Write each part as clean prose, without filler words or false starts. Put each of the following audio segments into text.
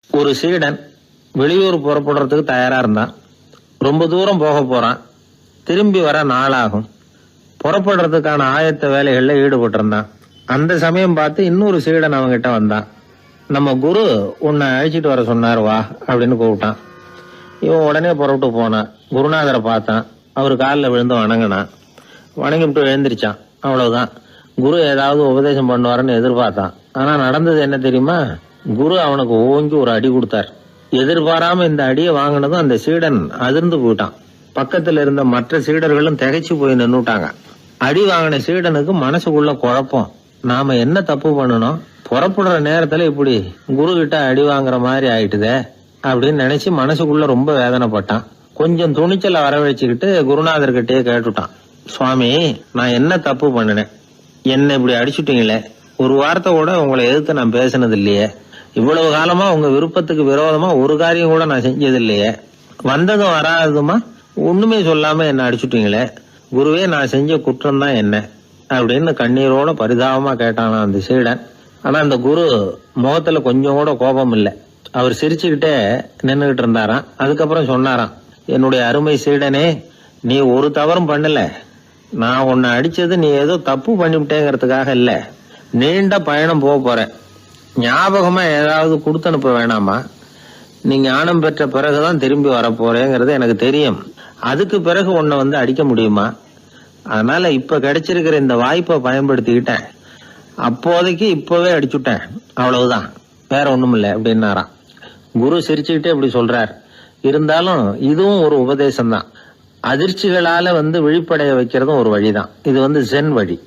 ஒரு சீடன் வெளியூர் புறப்படுறதுக்கு தயாரா இருந்தான். ரொம்ப தூரம் போக போறான். திரும்பி வர நாளாகும். புறப்படுறதுக்கான ஆயத்த வேலைகள்ல ஈடுபட்டு இருந்தான். அந்த சமயம் பார்த்து இன்னொரு சீடன் அவங்கிட்ட வந்தான். நம்ம குரு உன்னை அழைச்சிட்டு வர சொன்னார், வா அப்படின்னு கூப்பிட்டான். இவன் உடனே புறப்பட்டு போனான். குருநாதரை பார்த்தான். அவர் காலில் விழுந்து வணங்கினான். வணங்கிவிட்டு எழுந்திரிச்சான். அவ்வளவுதான். குரு ஏதாவது உபதேசம் பண்ணுவாருன்னு எதிர்பார்த்தான். ஆனா நடந்தது என்ன தெரியுமா? குரு அவனுக்கு ஓங்கி ஒரு அடி கொடுத்தார். எதிர்பாராம இந்த அடியை வாங்கினதும் அந்த சீடன் அதிர்ந்து போயிட்டான். பக்கத்துல இருந்த மற்ற சீடர்களும் திகைச்சு போய் நின்னுட்டாங்க. அடி வாங்கின சீடனுக்கு மனசுக்குள்ள குழப்பம். நாம என்ன தப்பு பண்ணணும்? புறப்படுற நேரத்துல இப்படி குரு கிட்ட அடி வாங்குற மாதிரி ஆயிட்டுதே அப்படின்னு நினைச்சு மனசுக்குள்ள ரொம்ப வேதனைப்பட்டான். கொஞ்சம் துணிச்சலை வரவழைச்சுக்கிட்டு குருநாதர்கிட்டயே கேட்டுட்டான், சுவாமி, நான் என்ன தப்பு பண்ணினேன்? என்ன இப்படி அடிச்சுட்டீங்களே? ஒரு வார்த்தை கூட உங்களை எதிர்த்து நான் பேசினது இல்லையே. இவ்வளவு காலமா உங்க விருப்பத்துக்கு விரோதமா ஒரு காரியம் கூட நான் செஞ்சது இல்லையே. வந்ததும் வராததுமா ஒண்ணுமே சொல்லாம என்ன அடிச்சுட்டீங்களே. குருவே, நான் செஞ்ச குற்றம் தான் என்ன அப்படின்னு கண்ணீரோட பரிதாபமா கேட்டானா அந்த சீடன். ஆனா அந்த குரு முகத்துல கொஞ்சம் கூட கோபம் இல்லை. அவர் சிரிச்சுக்கிட்டே நின்னுகிட்டு இருந்தாராம். அதுக்கப்புறம் சொன்னாராம், என்னுடைய அருமை சீடனே, நீ ஒரு தவறும் பண்ணல. நான் உன்னை அடிச்சது நீ ஏதோ தப்பு பண்ணிவிட்டேங்கிறதுக்காக இல்ல. நீண்ட பயணம் போக போற. ஞாபகமா ஏதாவது கொடுத்து அனுப்ப வேணாமா? நீ ஞானம் பெற்ற பிறகுதான் திரும்பி வரப்போறேங்கிறது எனக்கு தெரியும். அதுக்கு பிறகு உன்னை வந்து அடிக்க முடியுமா? அதனால இப்ப கிடைச்சிருக்கிற இந்த வாய்ப்பை பயன்படுத்திக்கிட்டேன். அப்போதைக்கு இப்பவே அடிச்சுட்டேன், அவ்வளவுதான், வேற ஒண்ணும் இல்லை அப்படின்னாராம். குரு சிரிச்சுக்கிட்டே இப்படி சொல்றார். இருந்தாலும் இதுவும் ஒரு உபதேசம் தான். அதிர்ச்சிகளால வந்து விழிப்படைய வைக்கிறதும் ஒரு வழிதான். இது ஜென் வழி.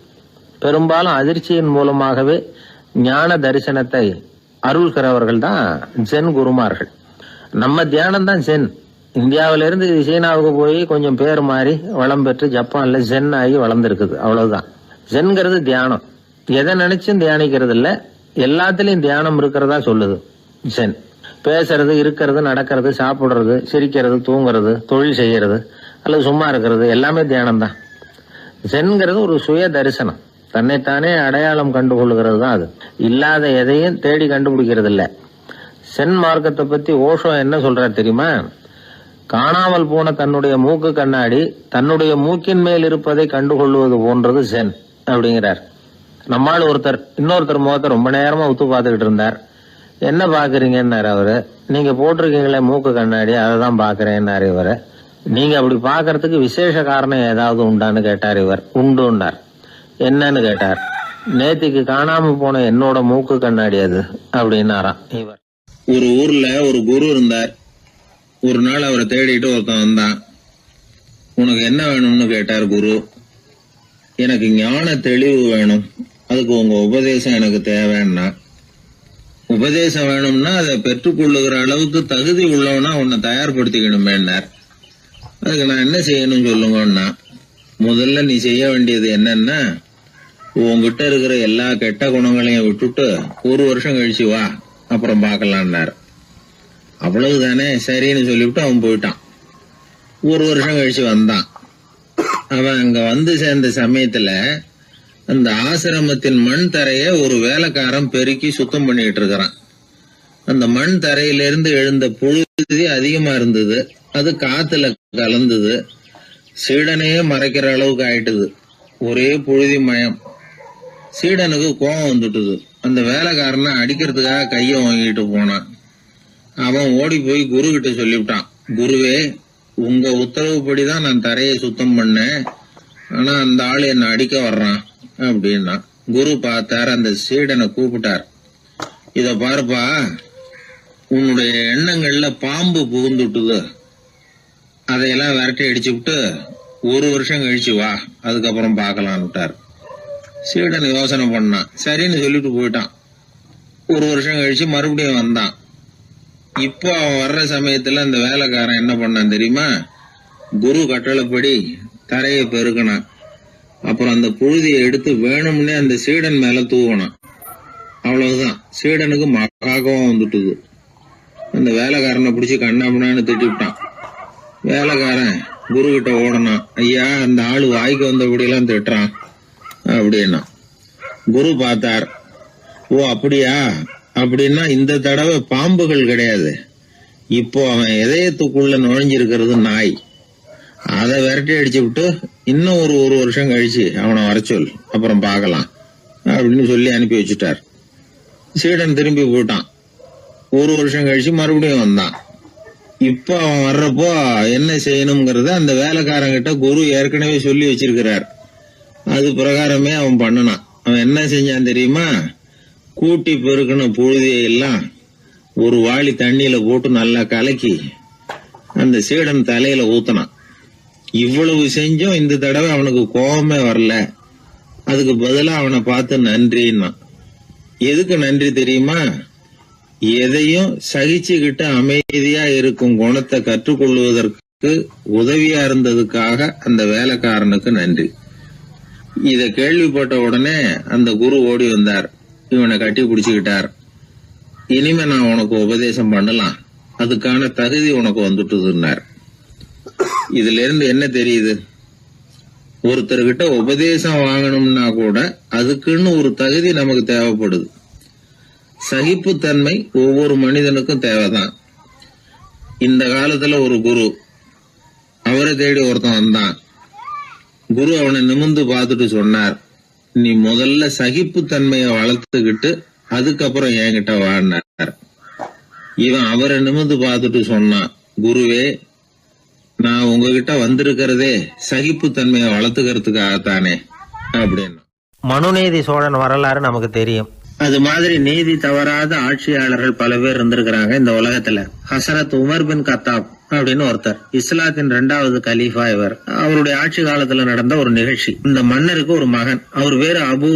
பெரும்பாலும் அதிர்ச்சியின் மூலமாகவே ஞான தரிசனத்தை அருள்கிறவர்கள் தான் ஜென் குருமார்கள். நம்ம தியானம் தான் ஜென். இந்தியாவிலிருந்து சீனாவுக்கு போய் கொஞ்சம் பேர் மாறி வளம் பெற்று ஜப்பான்ல ஜென் ஆகி வளர்ந்துருக்குது, அவ்வளவுதான். ஜென்கிறது தியானம். எதை நினைச்சும் தியானிக்கிறது இல்ல, எல்லாத்திலையும் தியானம் இருக்கிறதா சொல்லுது ஜென். பேசுறது, இருக்கிறது, நடக்கிறது, சாப்பிடுறது, சிரிக்கிறது, தூங்குறது, தொழில் செய்யறது அல்லது சும்மா இருக்கிறது எல்லாமே தியானம் தான். ஜென்கிறது ஒரு சுய தரிசனம். தன்னைத்தானே அடையாளம் கண்டுகொள்ளுகிறது தான் அது. இல்லாத எதையும் தேடி கண்டுபிடிக்கிறது இல்ல. சென் மார்க்கத்தை பத்தி ஓஷோ என்ன சொல்றார் தெரியுமா? காணாமல் போன தன்னுடைய மூக்கு கண்ணாடி தன்னுடைய மூக்கின் மேல் இருப்பதை கண்டுகொள்வது போன்றது சென் அப்படிங்கிறார். நம்மால் ஒருத்தர் இன்னொருத்தர் முகத்தை ரொம்ப நேரமா உத்து பார்த்துக்கிட்டு இருந்தார். என்ன பாக்குறீங்கன்னாரு அவரு. நீங்க போட்டிருக்கீங்களே மூக்கு கண்ணாடி, அதை தான் பாக்குறேன்னாரு இவரு. நீங்க அப்படி பாக்குறதுக்கு விசேஷ காரணம் ஏதாவது உண்டான்னு கேட்டார் இவர். உண்டுன்னார். என்னன்னு கேட்டார். நேத்திக்கு காணாம போன என்னோட மூக்கு கண்ணாடி அது அப்படின்னாராம் இவர். ஒரு ஊர்ல ஒரு குரு இருந்தார். ஒரு நாள் அவரை தேடிட்டு ஒருத்தன் வந்தான். உனக்கு என்ன வேணும்னு கேட்டார் குரு. எனக்கு ஞான தெளிவு வேணும், அதுக்கு உங்க உபதேசம் எனக்கு தேவைன்னா. உபதேசம் வேணும்னா அதை பெற்றுக்கொள்ளுகிற அளவுக்கு தகுதி உள்ளவனா உன்னை தயார்படுத்திக்கணுமேன்னார். அதுக்கு நான் என்ன செய்யணும் சொல்லுங்கன்னா, முதல்ல நீ செய்ய வேண்டியது என்னன்னா, உங்ககிட்ட இருக்கிற எல்லா கெட்ட குணங்களையும் விட்டுட்டு 1 வருஷம் கழிச்சு வா, அப்புறம் பார்க்கலான்னார். அவ்வளவுதானே, சரின்னு சொல்லிவிட்டு அவன் போயிட்டான். 1 வருஷம் கழிச்சு வந்தான். அவன் அங்க வந்து சேர்ந்த சமயத்துல அந்த ஆசிரமத்தின் மண் தரைய ஒரு வேலைக்காரன் பெருக்கி சுத்தம் பண்ணிட்டு இருக்கிறான். அந்த மண் தரையிலிருந்து எழுந்த புழுதி அதிகமா இருந்தது. அது காத்துல கலந்தது. சீடனையே மறைக்கிற அளவுக்கு ஆயிட்டுது. ஒரே புழுதி மயம். சீடனுக்கு கோபம் வந்துட்டுது. அந்த வேலைக்காரனை அடிக்கிறதுக்காக கைய வாங்கிட்டு போனான். அவன் ஓடி போய் குரு கிட்ட சொல்லிவிட்டான், குருவே, உங்க உத்தரவுப்படிதான் நான் தரையை சுத்தம் பண்ணேன், ஆனா அந்த ஆளு என்ன அடிக்க வர்றான் அப்படின்னா. குரு பார்த்தார். அந்த சீடனை கூப்பிட்டார். இத பாருப்பா, உன்னுடைய எண்ணங்கள்ல பாம்பு புகுந்துட்டுது. அதையெல்லாம் விரட்டி அடிச்சு விட்டு 1 வருஷம் கழிச்சு வா, அதுக்கப்புறம் பார்க்கலான்னுட்டார். சீடன் யோசனை பண்ணான். சரின்னு சொல்லிட்டு போயிட்டான். 1 வருஷம் கழிச்சு மறுபடியும் வந்தான். இப்போ அவன் வர்ற சமயத்துல அந்த வேலைக்காரன் என்ன பண்ணான் தெரியுமா? குரு கட்டளைப்படி தரையை பெருக்கினான். அப்புறம் அந்த புழுதியை எடுத்து வேணும்னே அந்த சீடன் மேல தூவினான். அவ்வளவுதான். சீடனுக்கு மகாகம் வந்துட்டுது. அந்த வேலைக்காரனை பிடிச்சி கண்ணாமண்ணான்னு திட்டிவிட்டான். வேலைக்காரன் குரு கிட்ட ஓடனான். ஐயா, அந்த ஆளு வாய்க்கு வந்தபடியெல்லாம் திட்டுறான் அப்படின்னா. குரு பார்த்தார். ஓ அப்படியா, அப்படின்னா இந்த தடவை பாம்புகள் கிடையாது, இப்போ அவன் இதயத்துக்குள்ள நுழைஞ்சிருக்கிறது நாய். அதை விரட்டி அடிச்சு விட்டு இன்னும் ஒரு வருஷம் கழிச்சு அவனை வர சொல், அப்புறம் பார்க்கலாம் அப்படின்னு சொல்லி அனுப்பி வச்சுட்டார். சீடன் திரும்பி போயிட்டான். ஒரு வருஷம் கழிச்சு மறுபடியும் வந்தான். இப்ப அவன் வர்றப்போ என்ன செய்யணுங்கிறத அந்த வேலைக்காரங்கிட்ட குரு ஏற்கனவே சொல்லி வச்சிருக்கிறார். அது பிரகாரமே அவன் பண்ணனான். அவன் என்ன செஞ்சான் தெரியுமா? கூட்டி பெருக்கின புழுதியெல்லாம் ஒரு வாளி தண்ணியில போட்டு நல்லா கலக்கி அந்த சீடன் தலையில ஊத்தினான். இவ்வளவு செஞ்சும் இந்த தடவை அவனுக்கு கோபமே வரல. அதுக்கு பதிலா அவனை பார்த்து நன்றின்னா. எதுக்கு நன்றி தெரியுமா? எதையும் சகிச்சுக்கிட்டு அமைதியா இருக்கும் குணத்தை கற்றுக்கொள்வதற்கு உதவியா இருந்ததுக்காக அந்த வேலைக்காரனுக்கு நன்றி. இத கேள்விப்பட்ட உடனே அந்த குரு ஓடி வந்தார். இவனை கட்டி பிடிச்சுக்கிட்டார். இனிமே நான் உனக்கு உபதேசம் பண்ணலாம், அதுக்கான தகுதி உனக்கு வந்துட்டுதுன்னார். இதுல இருந்து என்ன தெரியுது? ஒருத்தர்கிட்ட உபதேசம் வாங்கணும்னா கூட அதுக்குன்னு ஒரு தகுதி நமக்கு தேவைப்படுது. சகிப்புத்தன்மை ஒவ்வொரு மனிதனுக்கும் தேவைதான். இந்த காலத்துல ஒரு குரு, அவரை தேடி ஒருத்தன் வந்தான். குரு அவனை நிமிர்ந்து பார்த்துட்டு சொன்னார், நீ முதல்ல சகிப்புத்தன்மையை வளர்த்துக்கிட்டு அதுக்கப்புறம் என்கிட்ட வாடினார். இவன் அவரை நிமிர்ந்து பார்த்துட்டு சொன்னான், குருவே, நான் உங்ககிட்ட வந்திருக்கிறதே சகிப்புத்தன்மையை வளர்த்துக்கிறதுக்காகத்தானே அப்படின்னு. மனுநீதி சோழன் வரலாறு நமக்கு தெரியும். அது மாதிரி நீதி தவறாத ஆட்சியாளர்கள் பல பேர் இருந்திருக்கிறாங்க இந்த உலகத்துல. ஹசரத் உமர் பின் கத்தாப் அப்படின்னு ஒருத்தர், இஸ்லாத்தின் 2வது கலீஃபா இவர். அவருடைய ஆட்சி காலத்துல நடந்த ஒரு நிகழ்ச்சி. இந்த மன்னருக்கு ஒரு மகன், அவர் பேரு அபு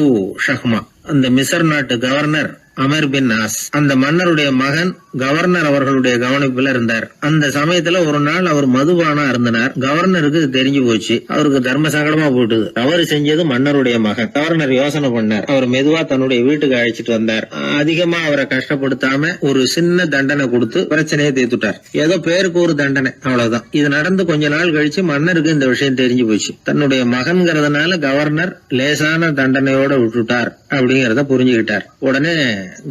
ஷஹ்மா. அந்த மிசர் நாட்டு கவர்னர் அமர் பின் நாஸ், அந்த மன்னருடைய மகன் கவர்னர் அவர்களுடைய கவனிப்புல இருந்தார். அந்த சமயத்துல ஒரு நாள் அவர் மதுபானா இருந்தனார். கவர்னருக்கு தெரிஞ்சு போச்சு. அவருக்கு தர்ம சங்கடமா போயிட்டுது. தவறு செஞ்சது மன்னருடைய மகன். கவர்னர் யோசனை பண்ணார். அவர் மெதுவா தன்னுடைய வீட்டுக்கு அழைச்சிட்டு வந்தார். அதிகமா அவரை கஷ்டப்படுத்தாம ஒரு சின்ன தண்டனை கொடுத்து பிரச்சனையை தீர்த்துட்டார். ஏதோ பேருக்கு ஒரு தண்டனை, அவ்வளவுதான். இது நடந்து கொஞ்ச நாள் கழிச்சு மன்னருக்கு இந்த விஷயம் தெரிஞ்சு போச்சு. தன்னுடைய மகன்கிறதுனால கவர்னர் லேசான தண்டனையோட விட்டுட்டார் அப்படிங்கறத புரிஞ்சுக்கிட்டார். உடனே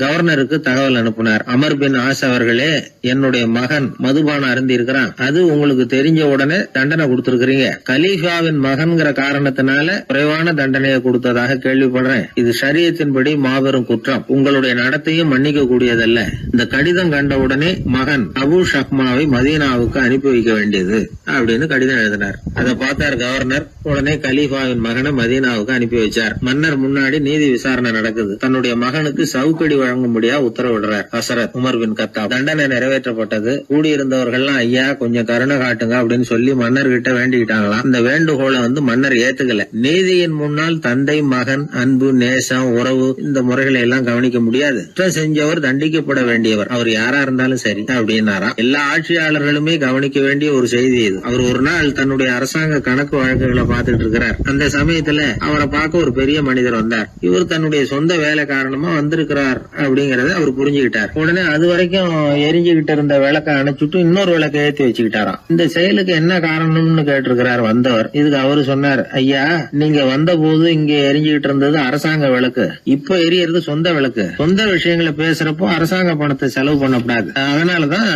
கவர்னருக்கு தகவல் அனுப்பினார். அமர் பின் ஆஸ் அவர்களே, என்னுடைய மகன் மதுபானம் அருந்தி இருக்கிறான், அது உங்களுக்கு தெரிஞ்ச உடனே தண்டனை கொடுத்திருக்கிறீங்க. கலீஃபாவின் மகன்கிற காரணத்தினால குறைவான தண்டனையை கொடுத்ததாக கேள்விப்படுறேன். இது ஷரியத்தின்படி மாபெரும் குற்றம். உங்களுடைய நடத்தையும் மன்னிக்க கூடியதல்ல. இந்த கடிதம் கண்ட உடனே மகன் அபு ஷஹ்மாவை மதீனாவுக்கு அனுப்பி வைக்க வேண்டியது அப்படின்னு கடிதம் எழுதினார். அதை பார்த்தார் கவர்னர். உடனே கலீஃபாவின் மகனை மதீனாவுக்கு அனுப்பி வச்சார். மன்னர் முன்னாடி நீதி விசாரணை நடக்குது. தன்னுடைய மகனுக்கு சவுக்கடி வழங்கும்படியா உத்தரவிடுறார் ஹசரத் உமர் பின் கத்தாப். தண்டனை நிறைவேற்றப்பட்டது. கூடியிருந்தவர்கள்லாம் ஐயா கொஞ்சம் கருணை காட்டுங்க அப்படின்னு சொல்லி மன்னர்கிட்ட வேண்டிக்கிட்டாங்களாம். அந்த வேண்டுகோளை மன்னர் ஏத்துக்கல. நீதியின் முன்னால் தந்தை மகன் அன்பு நேசம் உறவு இந்த முறைகளை எல்லாம் கவனிக்க முடியாது. குற்றம் செஞ்சவர் தண்டிக்கப்பட வேண்டியவர், அவர் யாரா இருந்தாலும் சரி அப்படின்னாராம். எல்லா ஆட்சியாளர்களுமே கவனிக்க வேண்டிய ஒரு செய்தி இது. அவர் ஒரு நாள் தன்னுடைய அரசாங்க கணக்கு வழக்குகளை பார்த்துட்டு இருக்கிறார். அந்த சமயத்துல அவரை பார்க்க ஒரு பெரிய மனிதர் வந்தார். இவர் தன்னுடைய சொந்த வேலை காரணமா வந்திருக்கிறார் அப்படிங்கறத அவர் புரிஞ்சுக்கிட்டார். உடனே அது வரைக்கும் எரிஞ்சுகிட்டு இருந்த விளக்க அணைச்சுட்டு இன்னொரு விளக்க ஏற்றி வச்சுக்கிட்டாராம். இந்த செயலுக்கு என்ன காரணம்னு கேட்டிருக்கிறார் வந்தவர். இதுக்கு அவரு சொன்னார், ஐயா, நீங்க வந்த போது இங்க எரிஞ்சுகிட்டு இருந்தது அரசாங்க விளக்கு, இப்ப எரியறது சொந்த விளக்கு. சொந்த விஷயங்களை பேசுறப்போ அரசாங்க பணத்தை செலவு பண்ணக்கூடாது, அதனாலதான்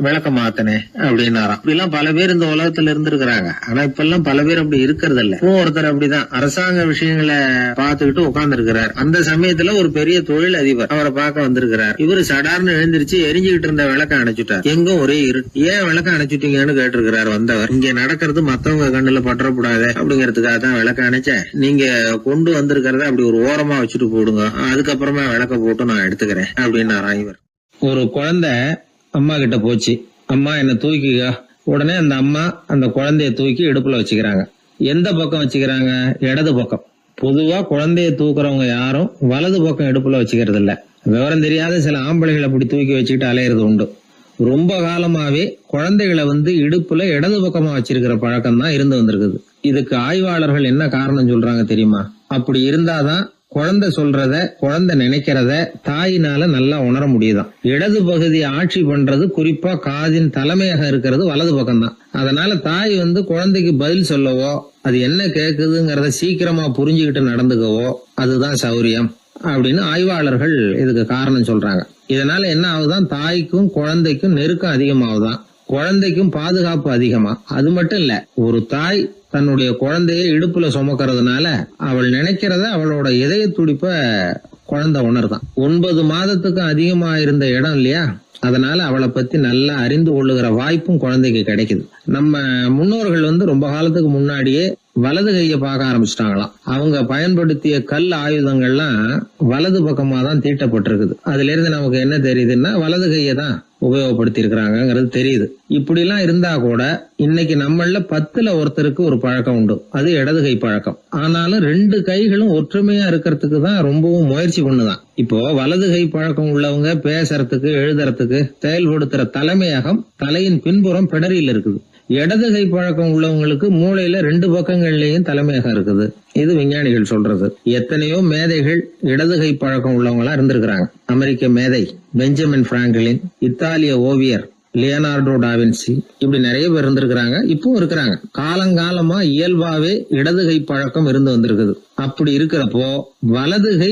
விளக்க மாத்தனே அப்படின்னாராம். இப்படிலாம் பல பேர் இந்த உலகத்துல இருந்திருக்கிறாங்க. ஆனா இப்ப எல்லாம் பல பேர் அப்படி இருக்கிறது இல்ல. ஒருத்தர் அப்படிதான் அரசாங்க விஷயங்களை பார்த்துக்கிட்டு உட்கார்ந்து இருக்கிறார். அந்த சமயத்துல ஒரு பெரிய தொழில் அதிபர் அவரை பார்க்க வந்திருக்கிறார். இவரு சடார்னு எழுந்திருச்சு எரிஞ்சுகிட்டு இருந்த விளக்க அணைச்சுட்டார். எங்கும் ஒரே இருட்டு. ஏன் விளக்க அணைச்சுட்டீங்கன்னு கேட்டிருக்கிறார் வந்தவர். இங்க நடக்கிறது மத்தவங்க கண்ணுல பற்றக்கூடாது அப்படிங்கறதுக்காக தான் விளக்க அணைச்சேன். நீங்க கொண்டு வந்திருக்கிறத அப்படி ஒரு ஓரமா வச்சுட்டு போடுங்க, அதுக்கப்புறமா விளக்க போட்டு நான் எடுத்துக்கிறேன் அப்படின்னாராம் இவர். ஒரு குழந்தை அம்மா கிட்ட போச்சு, அம்மா என்ன தூக்கிக்க. உடனே அந்த அம்மா அந்த குழந்தைய தூக்கி இடுப்புல வச்சுக்கிறாங்க. எந்த பக்கம் வச்சுக்கிறாங்க? இடது பக்கம். பொதுவா குழந்தைய தூக்குறவங்க யாரும் வலது பக்கம் இடுப்புல வச்சுக்கிறது இல்ல. விவரம் தெரியாத சில ஆம்பளைகளை அப்படி தூக்கி வச்சுக்கிட்டு அலையிறது உண்டு. ரொம்ப காலமாவே குழந்தைகளை இடுப்புல இடது பக்கமா வச்சிருக்கிற பழக்கம் தான் இருந்து வந்திருக்குது. இதுக்கு ஆய்வாளர்கள் என்ன காரணம் சொல்றாங்க தெரியுமா? அப்படி இருந்தாதான் குழந்தை சொல்றத குழந்தை நினைக்கிறத தாயினால நல்லா உணர முடியுதாம். இடது பகுதி ஆட்சி பண்றது குறிப்பா காதின் தலைமையாக இருக்கிறது வலது பக்கம் தான். அதனால தாய் குழந்தைக்கு பதில் சொல்லவோ அது என்ன கேக்குதுங்கிறத சீக்கிரமா புரிஞ்சுக்கிட்டு நடந்துக்கவோ அதுதான் சௌரியம் அப்படின்னு ஆய்வாளர்கள் இதுக்கு காரணம் சொல்றாங்க. இதனால என்ன ஆகுதான், தாய்க்கும் குழந்தைக்கும் நெருக்கம் அதிகமாகுதான், குழந்தைக்கும் பாதுகாப்பு அதிகமா. அது மட்டும் இல்ல, ஒரு தாய் தன்னுடைய குழந்தைய இடுப்புல சுமக்கிறதுனால அவள் நினைக்கிறத அவளோட இதய துடிப்ப குழந்தை உணர்தான். 9 மாதத்துக்கு அதிகமா இருந்த இடம் இல்லையா, அதனால அவளை பத்தி நல்லா அறிந்து கொள்ளுகிற வாய்ப்பும் குழந்தைக்கு கிடைக்குது. நம்ம முன்னோர்கள் ரொம்ப காலத்துக்கு முன்னாடியே வலது கையை பார்க்க ஆரம்பிச்சிட்டாங்களாம். அவங்க பயன்படுத்திய கல் ஆயுதங்கள்லாம் வலது பக்கமா தான் தீட்டப்பட்டிருக்குது. அதுல இருந்து நமக்கு என்ன தெரியுதுன்னா, வலது கையை தான் உபயோகப்படுத்தி இருக்கிறாங்கிறது தெரியுது. இப்படி எல்லாம் இருந்தா கூட இன்னைக்கு நம்மள 10ல் ஒருத்தருக்கு ஒரு பழக்கம் உண்டு, அது இடது கை பழக்கம். ஆனாலும் 2 கைகளும் ஒற்றுமையா இருக்கிறதுக்கு தான் ரொம்பவும் முயற்சி பண்ணுதான். இப்போ வலது கை பழக்கம் உள்ளவங்க பேசுறதுக்கு எழுதுறதுக்கு செயல்படுத்துற தலைமையகம் தலையின் பின்புறம் பிடரியில் இருக்குது. இடது கை பழக்கம் உள்ளவங்களுக்கு மூளையில 2 பக்கங்கள்லயும் தலைமையகம் இருக்குது. இது விஞ்ஞானிகள் சொல்றது. எத்தனையோ மேதைகள் இடது கை பழக்கம் உள்ளவங்களா இருந்திருக்கிறாங்க. அமெரிக்க மேதை பெஞ்சமின் பிராங்கிலின், இத்தாலிய ஓவியர் லியோனார்டோ டாவின்சி, இப்படி நிறைய பேர் இருந்திருக்கிறாங்க, இப்பவும் இருக்கிறாங்க. காலங்காலமா இயல்பாவே இடது கை பழக்கம் இருந்து வந்திருக்குது. அப்படி இருக்கிறப்போ வலது கை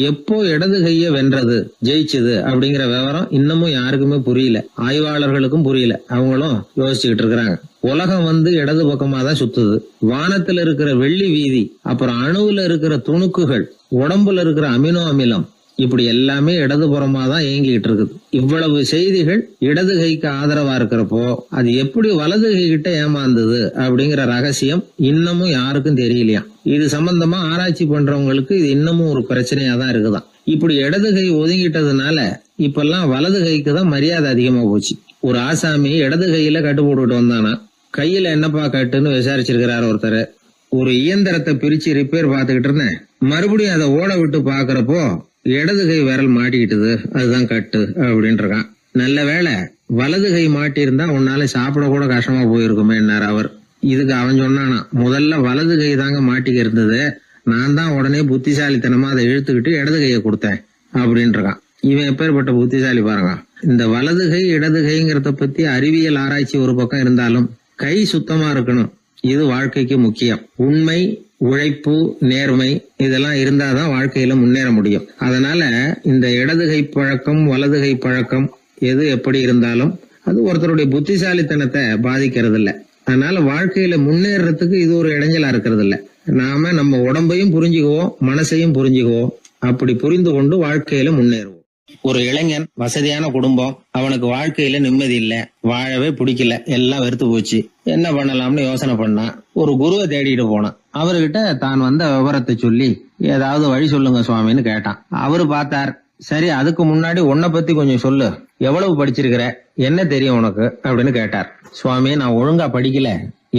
எப்போ இடது கைய வென்றது, ஜெயிச்சது அப்படிங்கிற விவரம் இன்னமும் யாருக்குமே புரியல, ஆய்வாளர்களுக்கும் புரியல. அவங்களும் யோசிச்சுக்கிட்டு இருக்கிறாங்க. உலகம் இடது பக்கமா தான் சுத்துது. வானத்துல இருக்கிற வெள்ளி வீதி, அப்புறம் அணுவுல இருக்கிற துணுக்குகள், உடம்புல இருக்கிற அமினோ அமிலம், இப்படி எல்லாமே இடதுபுறமா தான் இயங்கிட்டு இருக்குது. இவ்வளவு செய்திகள் இடது கைக்கு ஆதரவா இருக்கிறப்போ அது எப்படி வலது கை கிட்ட ஏமாந்தது அப்படிங்கிற ரகசியம் இன்னமும் யாருக்கும் தெரியலையா. இது சம்பந்தமா ஆராய்ச்சி பண்றவங்களுக்கு இது இன்னமும் ஒரு பிரச்சனையா தான் இருக்குதான். இப்படி இடது கை ஒதுங்கிட்டதுனால இப்பெல்லாம் வலது கைக்கு தான் மரியாதை அதிகமா போச்சு. ஒரு ஆசாமி இடது கையில கட்டு போட்டுட்டு வந்தானா, கையில என்னப்பா கட்டுன்னு விசாரிச்சிருக்கிறாரு ஒருத்தர். ஒரு இயந்திரத்தை பிரிச்சு ரிப்பேர் பார்த்துக்கிட்டு இருந்தேன், மறுபடியும் அதை ஓட விட்டு பாக்குறப்போ இடது கை விரல் மாட்டிக்கிட்டது, அதுதான் கட்டு அப்படின்னு இருக்கான். நல்ல வேளை வலது கை மாட்டியிருந்தா உன்னால சாப்பிட கூட கஷ்டமா போயிருக்குமே என்னார் அவர். இதுக்கு அவன் சொன்னானா, முதல்ல வலது கை தாங்க மாட்டிக்க இருந்தது, நான் தான் உடனே புத்திசாலித்தனமா அதை இழுத்துக்கிட்டு இடது கையை கொடுத்தேன் அப்படின்னு இருக்கான். இவன் எப்பேற்பட்ட புத்திசாலி பாருங்க. இந்த வலது கை இடது கைங்கிறத பத்தி அறிவியல் ஆராய்ச்சி ஒரு பக்கம் இருந்தாலும் கை சுத்தமா இருக்கணும், இது வாழ்க்கைக்கு முக்கியம். உண்மை, உழைப்பு, நேர்மை இதெல்லாம் இருந்தாதான் வாழ்க்கையில முன்னேற முடியும். அதனால இந்த இடது கை பழக்கம் வலது கை பழக்கம் எது எப்படி இருந்தாலும் அது ஒருத்தருடைய புத்திசாலித்தனத்தை பாதிக்கிறது இல்ல. அதனால வாழ்க்கையில முன்னேறதுக்கு இது ஒரு இடைஞ்சலா இருக்கிறது இல்ல. நாம நம்ம உடம்பையும் புரிஞ்சுக்குவோம், மனசையும் புரிஞ்சுக்குவோம். அப்படி புரிந்து கொண்டு வாழ்க்கையில முன்னேறுவோம். ஒரு இளைஞன், வசதியான குடும்பம், அவனுக்கு வாழ்க்கையில நிம்மதி இல்ல, வாழவே பிடிக்கல, எல்லாம் வெறுத்து போச்சு. என்ன பண்ணலாம்னு யோசனை பண்ணா ஒரு குருவை தேடிட்டு போனான். அவர்கிட்ட தான் வந்த விவரத்தை சொல்லி ஏதாவது வழி சொல்லுங்க சுவாமின்னு கேட்டான். அவரு பார்த்தார், சரி அதுக்கு முன்னாடி உன்னை பத்தி கொஞ்சம் சொல்லு, எவ்வளவு படிச்சிருக்கிற, என்ன தெரியும் உனக்கு அப்படின்னு கேட்டார். சுவாமி, நான் ஒழுங்கா படிக்கல,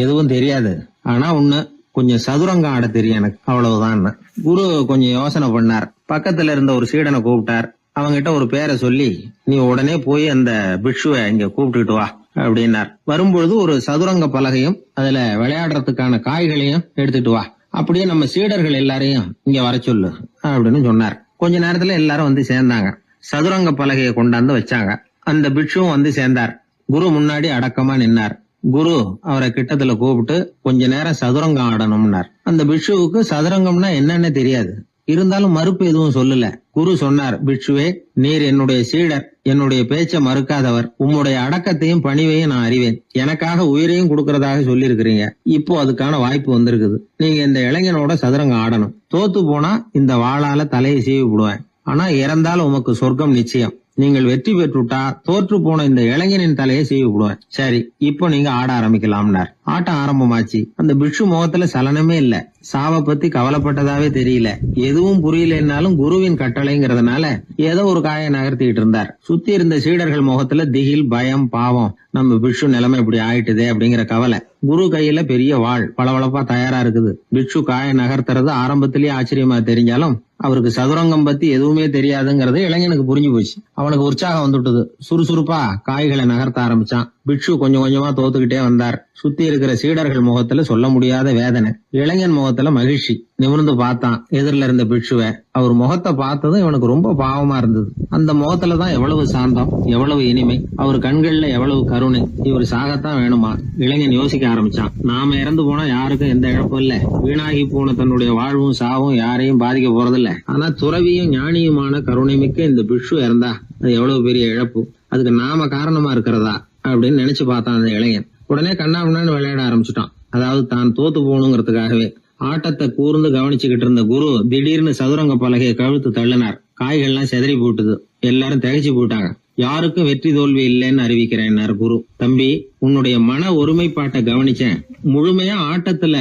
எதுவும் தெரியாது, ஆனா ஒண்ணு, கொஞ்சம் சதுரங்கம் ஆட தெரியும் எனக்கு, அவ்வளவுதான். குரு கொஞ்சம் யோசனை பண்ணார். பக்கத்துல இருந்த ஒரு சீடனை கூப்பிட்டார். அவங்கிட்ட ஒரு பேரை சொல்லி, நீ உடனே போய் அந்த பிக்ஷுவை இங்க கூப்பிட்டுட்டு வா அப்படின்னார். வரும்பொழுது ஒரு சதுரங்க பலகையும் அதுல விளையாடுறதுக்கான காய்களையும் எடுத்துட்டு வா, அப்படியே நம்ம சீடர்கள் எல்லாரையும் இங்க வர சொல்லு அப்படின்னு சொன்னார். கொஞ்ச நேரத்துல எல்லாரும் வந்து சேர்ந்தாங்க. சதுரங்க பலகையை கொண்டாந்து வச்சாங்க. அந்த பிக்ஷுவும் வந்து சேர்ந்தார். குரு முன்னாடி அடக்கமா நின்னார். குரு அவரை கிட்டத்துல கூப்பிட்டு கொஞ்ச நேரம் சதுரங்கம் ஆடணும்னார். அந்த பிக்ஷுவுக்கு சதுரங்கம்னா என்னன்னு தெரியாது, இருந்தாலும் மறுப்பு எதுவும் சொல்லல. குரு சொன்னார், பிக்ஷுவே, நீர் என்னுடைய சீடர், என்னுடைய பேச்ச மறுக்காதவர், உம்முடைய அடக்கத்தையும் பணிவையும் நான் அறிவேன், எனக்காக உயிரையும் கொடுக்கறதாக சொல்லி இருக்கிறீங்க. இப்போ அதுக்கான வாய்ப்பு வந்திருக்குது. நீங்க இந்த இளைஞனோட சதுரங்கம் ஆடணும். தோத்து போனா இந்த வாளால தலையை சீவி விடுவேன், ஆனா இறந்தாலும் உமக்கு சொர்க்கம் நிச்சயம். நீங்கள் வெற்றி பெற்றுட்டா தோற்று போன இந்த இளைஞனின் தலையை சீவி விடுவேன். சரி, இப்போ நீங்க ஆட ஆரம்பிக்கலாம்னார். ஆட்டம் ஆரம்பமாச்சு. அந்த பிக்ஷு முகத்துல சலனமே இல்ல, சாவை பத்தி கவலைப்பட்டதாவே தெரியல. எதுவும் புரியலன்னாலும் குருவின் கட்டளைங்கிறதுனால ஏதோ ஒரு காயை நகர்த்திட்டு இருந்தார். சுத்தி இருந்த சீடர்கள் முகத்துல திகில், பயம், பாவம், நம்ம பிக்ஷு நிலைமை இப்படி ஆயிட்டுதே அப்படிங்கிற கவலை. குரு கையில பெரிய வாள் பளபளப்பா தயாரா இருக்குது. பிக்ஷு காயை நகர்த்துறது ஆரம்பத்திலேயே ஆச்சரியமா தெரிஞ்சாலும் அவருக்கு சதுரங்கம் பத்தி எதுவுமே தெரியாதுங்கிறது இளைஞனுக்கு புரிஞ்சு போச்சு. அவனுக்கு உற்சாகம் வந்துட்டது. சுறுசுறுப்பா காய்களை நகர்த்த ஆரம்பிச்சான். பிட்சு கொஞ்சம் கொஞ்சமா தோத்துக்கிட்டே வந்தார். சுத்தி இருக்கிற சீடர்கள் முகத்துல சொல்ல முடியாத வேதனை. இளைஞன் முகத்துல மகிழ்ச்சி. நிமிர்ந்து பார்த்தான் எதிரில இருந்த பிட்சுவை. அவர் முகத்தை பார்த்ததும் இவனுக்கு ரொம்ப பாவமா இருந்தது. அந்த முகத்துலதான் எவ்வளவு சாந்தம், எவ்வளவு இனிமை, அவர் கண்கள்ல எவ்வளவு கருணை. இவர் சாகத்தான் வேணுமா? இளைஞன் யோசிக்க ஆரம்பிச்சான். நாம இறந்து போனா யாருக்கும் எந்த இழப்பும் இல்ல. வீணாகி போன தன்னுடைய வாழ்வும் சாவும் யாரையும் பாதிக்க போறதில்ல. ஆனா துறவியும் ஞானியுமான கருணை மிக்க இந்த பிட்சு இறந்தா அது எவ்வளவு பெரிய இழப்பு. அதுக்கு நாம காரணமா இருக்கிறதா அப்படின்னு நினைச்சு பார்த்தான் அந்த இளைஞன். உடனே கண்ணாமண்ணான்னு விளையாட ஆரம்பிச்சுட்டான். அதாவது தான் தோத்து போகணுங்கிறதுக்காகவே. ஆட்டத்தை கூர்ந்து கவனிச்சுக்கிட்டு இருந்த குரு திடீர்னு சதுரங்க பலகையை கழுத்து தள்ளினார். காய்கள்லாம் செதறி போட்டுது. எல்லாரும் திகைச்சு போட்டாங்க. யாருக்கும் வெற்றி தோல்வி இல்லைன்னு அறிவிக்கிறேன் குரு. தம்பி, உன்னுடைய மன ஒருமைப்பாட்டை கவனிச்சேன். முழுமையா ஆட்டத்துல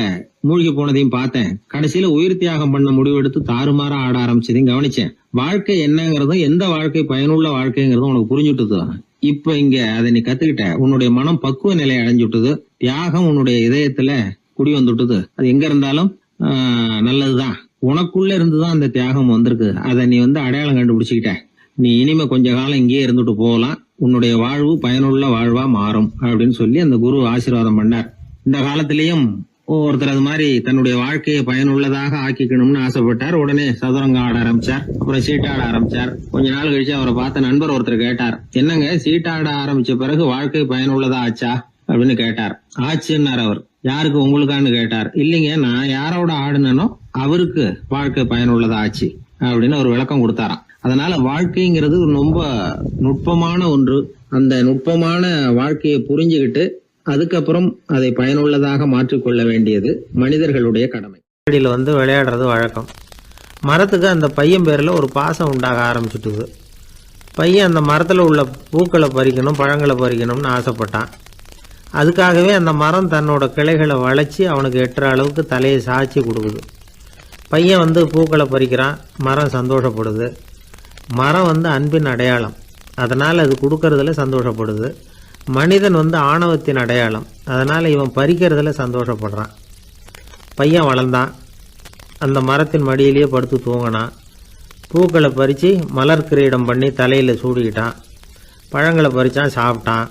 மூழ்கி போனதையும் பார்த்தேன். கடைசியில உயிர் தியாகம் பண்ண முடிவெடுத்து தாறுமாறா ஆட ஆரம்பிச்சதையும் கவனிச்சேன். வாழ்க்கை என்னங்கிறதும் எந்த வாழ்க்கை பயனுள்ள வாழ்க்கைங்கிறதும் உனக்கு புரிஞ்சுட்டுது. இப்ப இங்க அதை நீ கத்துக்கிட்ட. உன்னுடைய மனம் பக்குவ நிலை அடைஞ்சுட்டுது. தியாகம் உன்னுடைய இதயத்துல குடி வந்துட்டுது. அது எங்க இருந்தாலும் நல்லதுதான். உனக்குள்ள இருந்துதான் அந்த தியாகம் வந்திருக்கு. அதை நீ அடையாளம் கண்டுபிடிச்சுக்கிட்ட. நீ இனிமே கொஞ்ச காலம் இங்கேயே இருந்துட்டு போகலாம். உன்னுடைய வாழ்வு பயனுள்ள வாழ்வா மாறும் அப்படின்னு சொல்லி அந்த குரு ஆசீர்வாதம் பண்ணார். இந்த காலத்திலயும் ஒருத்தர் அது மாதிரி தன்னுடைய வாழ்க்கையை பயனுள்ளதாக ஆக்கிக்கணும்னு ஆசைப்பட்டார். உடனே சதுரங்கம் ஆட ஆரம்பிச்சார். அப்புறம் சீட்டாட ஆரம்பிச்சார். கொஞ்ச நாள் கழிச்சு அவரை பார்த்த நண்பர் ஒருத்தர் கேட்டார், என்னங்க சீட்டாட ஆரம்பிச்ச பிறகு வாழ்க்கை பயனுள்ளதா ஆச்சா அப்படின்னு கேட்டார். ஆச்சுன்னார் அவர். யாருக்கு, உங்களுக்கான்னு கேட்டார். இல்லைங்க, நான் யாரோட ஆடுனோ அவருக்கு வாழ்க்கை பயனுள்ளதா ஆச்சு அப்படின்னு ஒரு விளக்கம் கொடுத்தாராம். அதனால வாழ்க்கைங்கிறது ரொம்ப நுட்பமான ஒன்று. அந்த நுட்பமான வாழ்க்கையை புரிஞ்சுக்கிட்டு அதுக்கப்புறம் அதை பயனுள்ளதாக மாற்றிக்கொள்ள வேண்டியது மனிதர்களுடைய கடமை. விளையாடுறது வழக்கம். மரத்துக்கு அந்த பையன் பேரில் ஒரு பாசம் உண்டாக ஆரம்பிச்சுட்டுது. பையன் அந்த மரத்தில் உள்ள பூக்களை பறிக்கணும், பழங்களை பறிக்கணும்னு ஆசைப்பட்டான். அதுக்காகவே அந்த மரம் தன்னோட கிளைகளை வளைச்சி அவனுக்கு எட்டுற அளவுக்கு தலையை சாய்ச்சி கொடுக்குது. பையன் பூக்களை பறிக்கிறான். மரம் சந்தோஷப்படுது. மரம் அன்பின் அடையாளம். அதனால் அது கொடுக்கறதுல சந்தோஷப்படுது. மனிதன் ஆணவத்தின் அடையாளம். அதனால் இவன் பறிக்கிறதுல சந்தோஷப்படுறான். பையன் வளர்ந்தான். அந்த மரத்தின் மடியிலேயே படுத்து தூங்கினான். பூக்களை பறித்து மலர் கிரீடம் பண்ணி தலையில் சூடிக்கிட்டான். பழங்களை பறித்தான், சாப்பிட்டான்.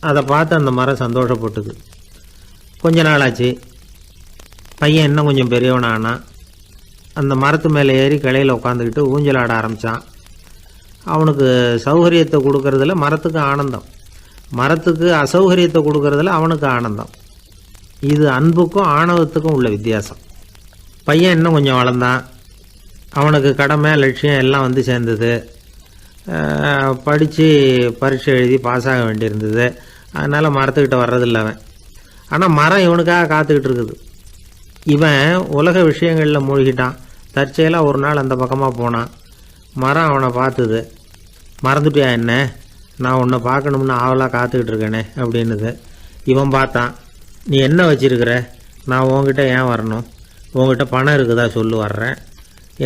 அதை பார்த்து அந்த மரம் சந்தோஷப்பட்டுது. கொஞ்ச நாளாச்சு. பையன் இன்னும் கொஞ்சம் பெரியவனானான். அந்த மரத்து மேலே ஏறி கிளையில் உட்காந்துக்கிட்டு ஊஞ்சல் ஆட ஆரம்பித்தான். அவனுக்கு சௌகரியத்தை கொடுக்கறதுல மரத்துக்கு ஆனந்தம், மரத்துக்கு அசௌகரியத்தை கொடுக்கறதுல அவனுக்கு ஆனந்தம். இது அன்புக்கும் ஆணவத்துக்கும் உள்ள வித்தியாசம். பையன் இன்னும் கொஞ்சம் வளர்ந்தான். அவனுக்கு கடமை, லட்சியம் எல்லாம் சேர்ந்தது. படித்து பரீட்சை எழுதி பாஸ் ஆக வேண்டியிருந்தது. அதனால் மரத்துக்கிட்ட வர்றதில்லை அவன். ஆனால் மரம் இவனுக்காக காத்துக்கிட்டு இருக்குது. இவன் உலக விஷயங்களில் மூழ்கிட்டான். தற்செயலாக ஒரு நாள் அந்த பக்கமாக போனான். மரம் அவனை பார்த்துது. மறந்துட்டியா என்ன, நான் உன்னை பார்க்கணும்னு ஆவலாக காத்துக்கிட்டு இருக்கேனே அப்படின்னுது. இவன் பார்த்தான். நீ என்ன வச்சிருக்கிற, நான் உங்ககிட்ட ஏன் வரணும், உங்ககிட்ட பணம் இருக்குதா சொல்லு, வர்றேன்.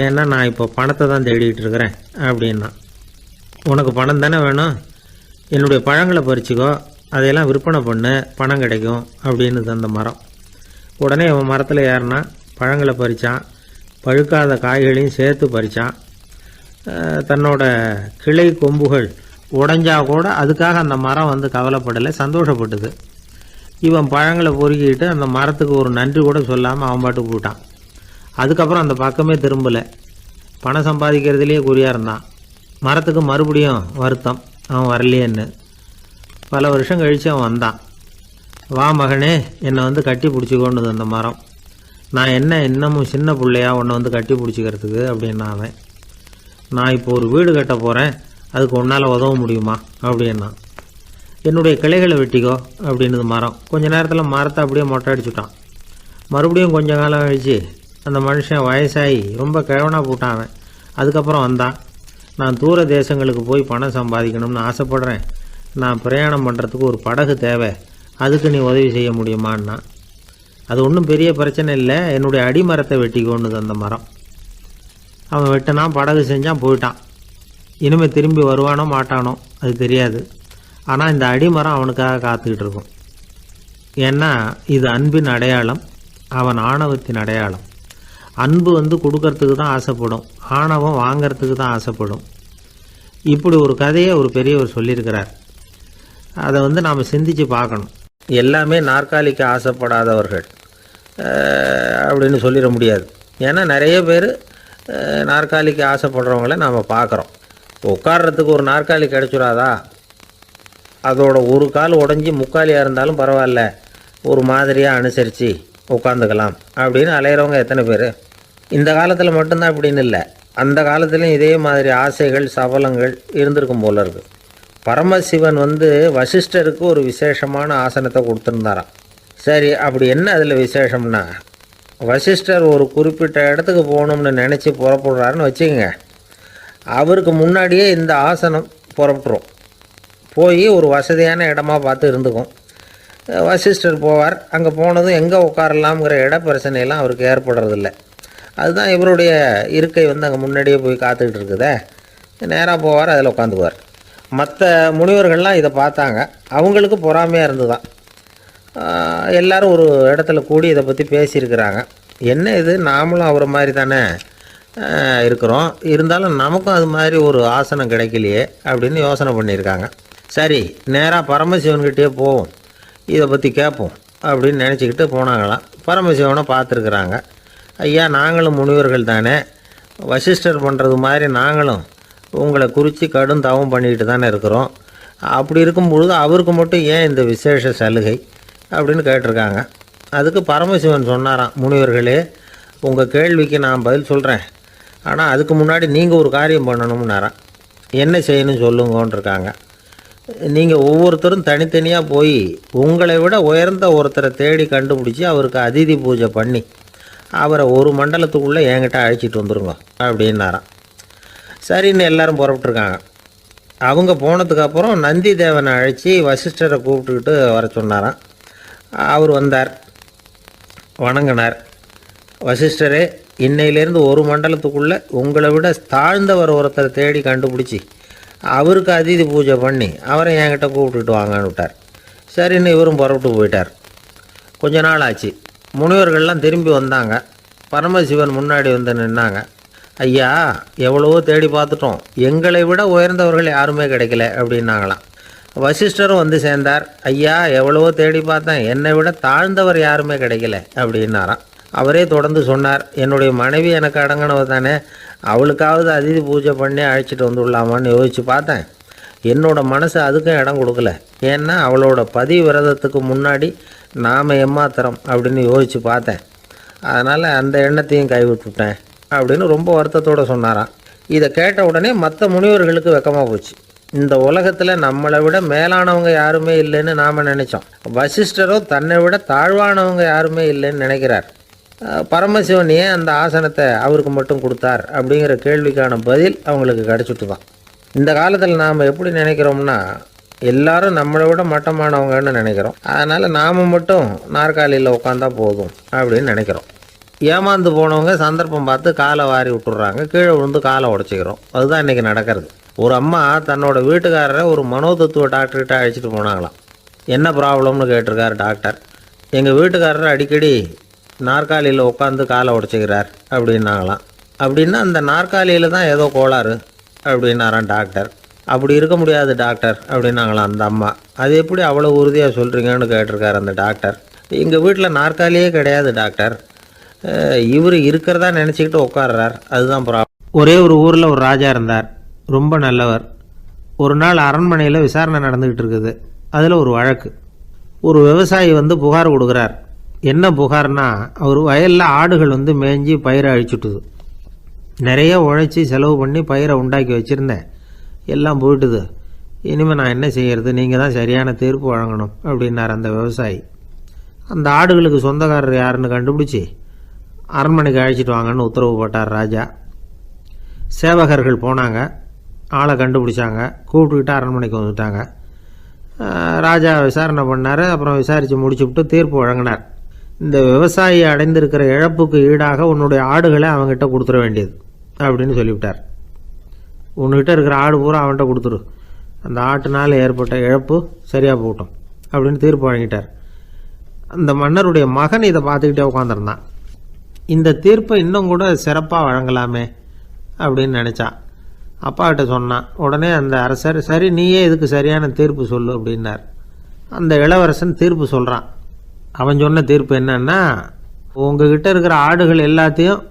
ஏன்னா நான் இப்போ பணத்தை தான் தேடிக்கிட்டு இருக்கிறேன் அப்படின்னா. உனக்கு பணம் தானே வேணும், என்னுடைய பழங்களை பறிச்சிக்கோ, அதையெல்லாம் விற்பனை பண்ணு, பணம் கிடைக்கும் அப்படின்னு அந்த மரம். உடனே அவன் மரத்தில் ஏறினான். பழங்களை பறித்தான். பழுக்காத காய்களையும் சேர்த்து பறித்தான். தன்னோட கிளை கொம்புகள் உடைஞ்சா கூட அதுக்காக அந்த மரம் கவலைப்படலை, சந்தோஷப்பட்டுது. இவன் பழங்களை பொறுக்கிட்டு அந்த மரத்துக்கு ஒரு நன்றி கூட சொல்லாமல் அவன் பாட்டுக்கு போட்டான். அதுக்கப்புறம் அந்த பக்கமே திரும்பலை. பணம் சம்பாதிக்கிறதுலேயே குறியாக இருந்தான். மரத்துக்கு மறுபடியும் வருத்தம், அவன் வரலையேன்னு. பல வருஷம் கழித்து அவன் வந்தான். வா மகனே, என்னை கட்டி பிடிச்சிக்கொண்டுது அந்த மரம். நான் என்ன இன்னமும் சின்ன பிள்ளையா உன்னை கட்டி பிடிச்சிக்கிறதுக்கு அப்படின்னா அவன். நான் இப்போ ஒரு வீடு கட்ட போகிறேன், அதுக்கு உன்னால் உதவ முடியுமா அப்படின்னா. என்னுடைய கிளைகளை வெட்டிக்கோ அப்படின்னுது மரம். கொஞ்ச நேரத்தில் மரத்தை அப்படியே மொட்டை அடிச்சுட்டான். மறுபடியும் கொஞ்ச காலம் கழிச்சு அந்த மனுஷன் வயசாகி ரொம்ப கிழவனாக போட்டான் அவன். அதுக்கப்புறம் வந்தான். நான் தூர தேசங்களுக்கு போய் பணம் சம்பாதிக்கணும்னு ஆசைப்படுறேன். நான் பிரயாணம் பண்ணுறதுக்கு ஒரு படகு தேவை, அதுக்கு நீ உதவி செய்ய முடியுமான்னா. அது ஒன்றும் பெரிய பிரச்சனை இல்லை, என்னுடைய அடிமரத்தை வெட்டிக்கோன்னுது அந்த மரம். அவன் வெட்டினான், படகு செஞ்சான், போயிட்டான். இனிமேல் திரும்பி வருவானோ மாட்டானோ அது தெரியாது. ஆனால் இந்த அடிமரம் அவனுக்காக காத்துக்கிட்டு இருக்கும். ஏன்னா இது அன்பின் அடையாளம், அவன் ஆணவத்தின் அடையாளம். அன்பு கொடுக்கறதுக்கு தான் ஆசைப்படும், ஆணவம் வாங்கிறதுக்கு தான் ஆசைப்படும். இப்படி ஒரு கதையை ஒரு பெரியவர் சொல்லியிருக்கிறார். அதை நாம் சிந்திச்சு பார்க்கணும். எல்லாமே நாற்காலிக்கு ஆசைப்படாதவர்கள் அப்படின்னு சொல்லிட முடியாது. ஏன்னா நிறைய பேர் நாற்காலிக்கு ஆசைப்படுறவங்கள நாம் பார்க்குறோம். உட்கார்றதுக்கு ஒரு நாற்காலி கிடச்சிடாதா, அதோட ஒரு கால் உடஞ்சி முக்காலியாக இருந்தாலும் பரவாயில்ல, ஒரு மாதிரியாக அனுசரித்து உட்காந்துக்கலாம் அப்படின்னு அலையிறவங்க எத்தனை பேர்? இந்த காலத்தில் மட்டும்தான் அப்படின்னு இல்லை, அந்த காலத்துலேயும் இதே மாதிரி ஆசைகள் சபலங்கள் இருந்திருக்கும் போல இருக்குது. பரமசிவன் வசிஷ்டருக்கு ஒரு விசேஷமான ஆசனத்தை கொடுத்துருந்தாராம். சரி, அப்படி என்ன அதில் விசேஷம்னா, வசிஷ்டர் ஒரு குறிப்பிட்ட இடத்துக்கு போகணும்னு நினச்சி புறப்படுறாருன்னு வச்சுக்கோங்க. அவருக்கு முன்னாடியே இந்த ஆசனம் புறப்பட்டுரும். போய் ஒரு வசதியான இடமா பார்த்து இருந்துக்கும். வசிஷ்டர் போவார். அங்கே போனதும் எங்கே உட்காரலாம்ங்கிற இட பிரச்சனையெல்லாம் அவருக்கு ஏற்படுறதில்ல. அதுதான் இவருடைய இருக்கை அங்கே முன்னாடியே போய் காத்துக்கிட்டு இருக்குதே. நேராக போவார், அதில் உட்காந்துக்குவார். மற்ற முனிவர்கள்லாம் இதை பார்த்தாங்க. அவங்களுக்கு பொறாமையாக இருந்துதான். எல்லோரும் ஒரு இடத்துல கூடி இதை பற்றி பேசியிருக்கிறாங்க. என்ன இது, நாமளும் அவரை மாதிரி தானே இருக்கிறோம், இருந்தாலும் நமக்கும் அது மாதிரி ஒரு ஆசனம் கிடைக்கலையே அப்படின்னு யோசனை பண்ணியிருக்காங்க. சரி, நேராக பரமசிவன்கிட்டே போவோம், இதை பற்றி கேட்போம் அப்படின்னு நினச்சிக்கிட்டு போனாங்களாம். பரமசிவனை பார்த்துருக்குறாங்க. ஐயா, நாங்களும் முனிவர்கள் தானே, வசிஷ்டர் பண்ணுறது மாதிரி நாங்களும் உங்களை குறித்து கடும் தவம் பண்ணிக்கிட்டு தானே இருக்கிறோம். அப்படி இருக்கும் பொழுது அவருக்கு மட்டும் ஏன் இந்த விசேஷ சலுகை அப்படின்னு கேட்டிருக்காங்க. அதுக்கு பரமசிவன் சொன்னாராம், முனிவர்களே, உங்கள் கேள்விக்கு நான் பதில் சொல்கிறேன், ஆனால் அதுக்கு முன்னாடி நீங்கள் ஒரு காரியம் பண்ணணும்னாராம். என்ன செய்யணும்னு சொல்லுங்கன்றிருக்காங்க. நீங்கள் ஒவ்வொருத்தரும் தனித்தனியாக போய் உங்களை விட உயர்ந்த ஒருத்தரை தேடி கண்டுபிடிச்சி அவருக்கு அதிதி பூஜை பண்ணி அவரை ஒரு மண்டலத்துக்குள்ளே என்கிட்ட அழைச்சிட்டு வந்துருங்க அப்படின்னாராம். சரின்னு எல்லாரும் புறப்பட்டுருக்காங்க. அவங்க போனதுக்கப்புறம் நந்தி தேவனை அழைச்சி வசிஷ்டரை கூப்பிட்டுக்கிட்டு வர சொன்னாராம். அவர் வந்தார், வணங்கினார். வசிஷ்டரே, இன்னையிலேருந்து ஒரு மண்டலத்துக்குள்ளே உங்களை விட தாழ்ந்தவர் ஒருத்தரை தேடி கண்டுபிடிச்சி அவருக்கு அதிதி பூஜை பண்ணி அவரை என்கிட்ட கூப்பிட்டுட்டு வாங்கன்னு விட்டார். சரின்னு இவரும் புறப்பட்டு போயிட்டார். கொஞ்ச நாள் ஆச்சு. முனிவர்கள்லாம் திரும்பி வந்தாங்க. பரமசிவன் முன்னாடி நின்னாங்க. ஐயா, எவ்வளவோ தேடி பார்த்துட்டோம், எங்களை விட உயர்ந்தவர்கள் யாருமே கிடைக்கல அப்படின்னாங்களாம். வசிஷ்டரும் சேர்ந்தார். ஐயா, எவ்வளவோ தேடி பார்த்தேன், என்னை விட தாழ்ந்தவர் யாருமே கிடைக்கல அப்படின்னாராம். அவரே தொடர்ந்து சொன்னார், என்னுடைய மனைவி எனக்கு அடங்கினவ தானே, அவளுக்காவது அதிதி பூஜை பண்ணி அழைச்சிட்டு வந்துடலாமான்னு யோசித்து பார்த்தேன். என்னோட மனசு அதுக்கும் இடம் கொடுக்கல. ஏன்னா அவளோட விரதத்துக்கு முன்னாடி நாம் ஏமாத்திரம் அப்படின்னு யோசித்து பார்த்தேன். அதனால் அந்த எண்ணத்தையும் கைவிட்டுட்டேன் அப்படின்னு ரொம்ப வருத்தத்தோடு சொன்னாராம். இதை கேட்ட உடனே மற்ற முனிவர்களுக்கு வெக்கமாக போச்சு. இந்த உலகத்தில் நம்மளை விட மேலானவங்க யாருமே இல்லைன்னு நாம் நினச்சோம். வசிஷ்டரோ தன்னை விட தாழ்வானவங்க யாருமே இல்லைன்னு நினைக்கிறார். பரமசிவன் ஏன் அந்த ஆசனத்தை அவருக்கு மட்டும் கொடுத்தார் அப்படிங்கிற கேள்விக்கான பதில் அவங்களுக்கு கிடச்சிட்டு தான். இந்த காலத்தில் நாம் எப்படி நினைக்கிறோம்னா, எல்லாரும் நம்மளை விட மட்டமானவங்கன்னு நினைக்கிறோம். அதனால் நாம் மட்டும் நாற்காலியில் உட்காந்தா போதும் அப்படின்னு நினைக்கிறோம். ஏமாந்து போனவங்க சந்தர்ப்பம் பார்த்து காலை வாரி விட்டுடுறாங்க, கீழே விழுந்து காலை உடச்சிக்கிறோம். அதுதான் இன்றைக்கி நடக்கிறது. ஒரு அம்மா தன்னோட வீட்டுக்காரரை ஒரு மனோதத்துவ டாக்டர்கிட்ட அழைச்சிட்டு போனாங்களாம். என்ன ப்ராப்ளம்னு கேட்டிருக்கார் டாக்டர். எங்கள் வீட்டுக்காரர் அடிக்கடி நாற்காலியில் உட்காந்து காலை உடச்சிக்கிறார் அப்படின்னாங்களாம். அப்படின்னா அந்த நாற்காலியில் தான் ஏதோ கோளாறு அப்படின்னாரான் டாக்டர். அப்படி இருக்க முடியாது டாக்டர் அப்படின்னாங்களாம் அந்த அம்மா. அது எப்படி அவ்வளோ உறுதியாக சொல்கிறீங்கன்னு கேட்டிருக்கார் அந்த டாக்டர். எங்கள் வீட்டில் நாற்காலியே கிடையாது டாக்டர், இவர் இருக்கிறதா நினச்சிக்கிட்டு உட்கார்றார், அதுதான் ப்ராப்ளம். ஒரே ஒரு ஊரில் ஒரு ராஜா இருந்தார், ரொம்ப நல்லவர். ஒரு நாள் அரண்மனையில் விசாரணை நடந்துக்கிட்டு இருக்குது. அதில் ஒரு வழக்கு. ஒரு விவசாயி புகார் கொடுக்குறார். என்ன புகார்னா, அவர் வயலில் ஆடுகள் மேய்ஞ்சி பயிரை அழிச்சுட்டுது. நிறைய உழைச்சி செலவு பண்ணி பயிரை உண்டாக்கி வச்சுருந்தேன், எல்லாம் போயிட்டுது. இனிமேல் நான் என்ன செய்கிறது, நீங்கள் தான் சரியான தீர்ப்பு வழங்கணும் அப்படின்னார் அந்த விவசாயி. அந்த ஆடுகளுக்கு சொந்தக்காரர் யாருன்னு கண்டுபிடிச்சி அரண்மனைக்கு அழைச்சிட்டு வாங்கன்னு உத்தரவு போட்டார் ராஜா. சேவகர்கள் போனாங்க, ஆளை கண்டுபிடிச்சாங்க, கூப்பிட்டுக்கிட்டு அரண்மனைக்கு வந்துட்டாங்க. ராஜா விசாரணை பண்ணார். அப்புறம் விசாரித்து முடிச்சுவிட்டு தீர்ப்பு வழங்கினார். இந்த விவசாயி அடைந்திருக்கிற இழப்புக்கு ஈடாக உன்னுடைய ஆடுகளை அவங்ககிட்ட கொடுத்துட வேண்டியது அப்படின்னு சொல்லிவிட்டார். உன்கிட்ட இருக்கிற ஆடு பூரா அவன்கிட்ட கொடுத்துரு, அந்த ஆட்டுனால் ஏற்பட்ட இழப்பு சரியாக போகட்டும் அப்படின்னு தீர்ப்பு வழங்கிட்டார். அந்த மன்னருடைய மகன் இதை பார்த்துக்கிட்டே உட்காந்துருந்தான். இந்த தீர்ப்பை இன்னும் கூட சிறப்பாக வழங்கலாமே அப்படின்னு நினச்சான். அப்பாக்கிட்ட சொன்னான். உடனே அந்த அரசர், சரி நீயே இதுக்கு சரியான தீர்ப்பு சொல்லு அப்படின்னார். அந்த இளவரசன் தீர்ப்பு சொல்கிறான். அவன் சொன்ன தீர்ப்பு என்னன்னா, உங்ககிட்ட இருக்கிற ஆடுகள் எல்லாத்தையும்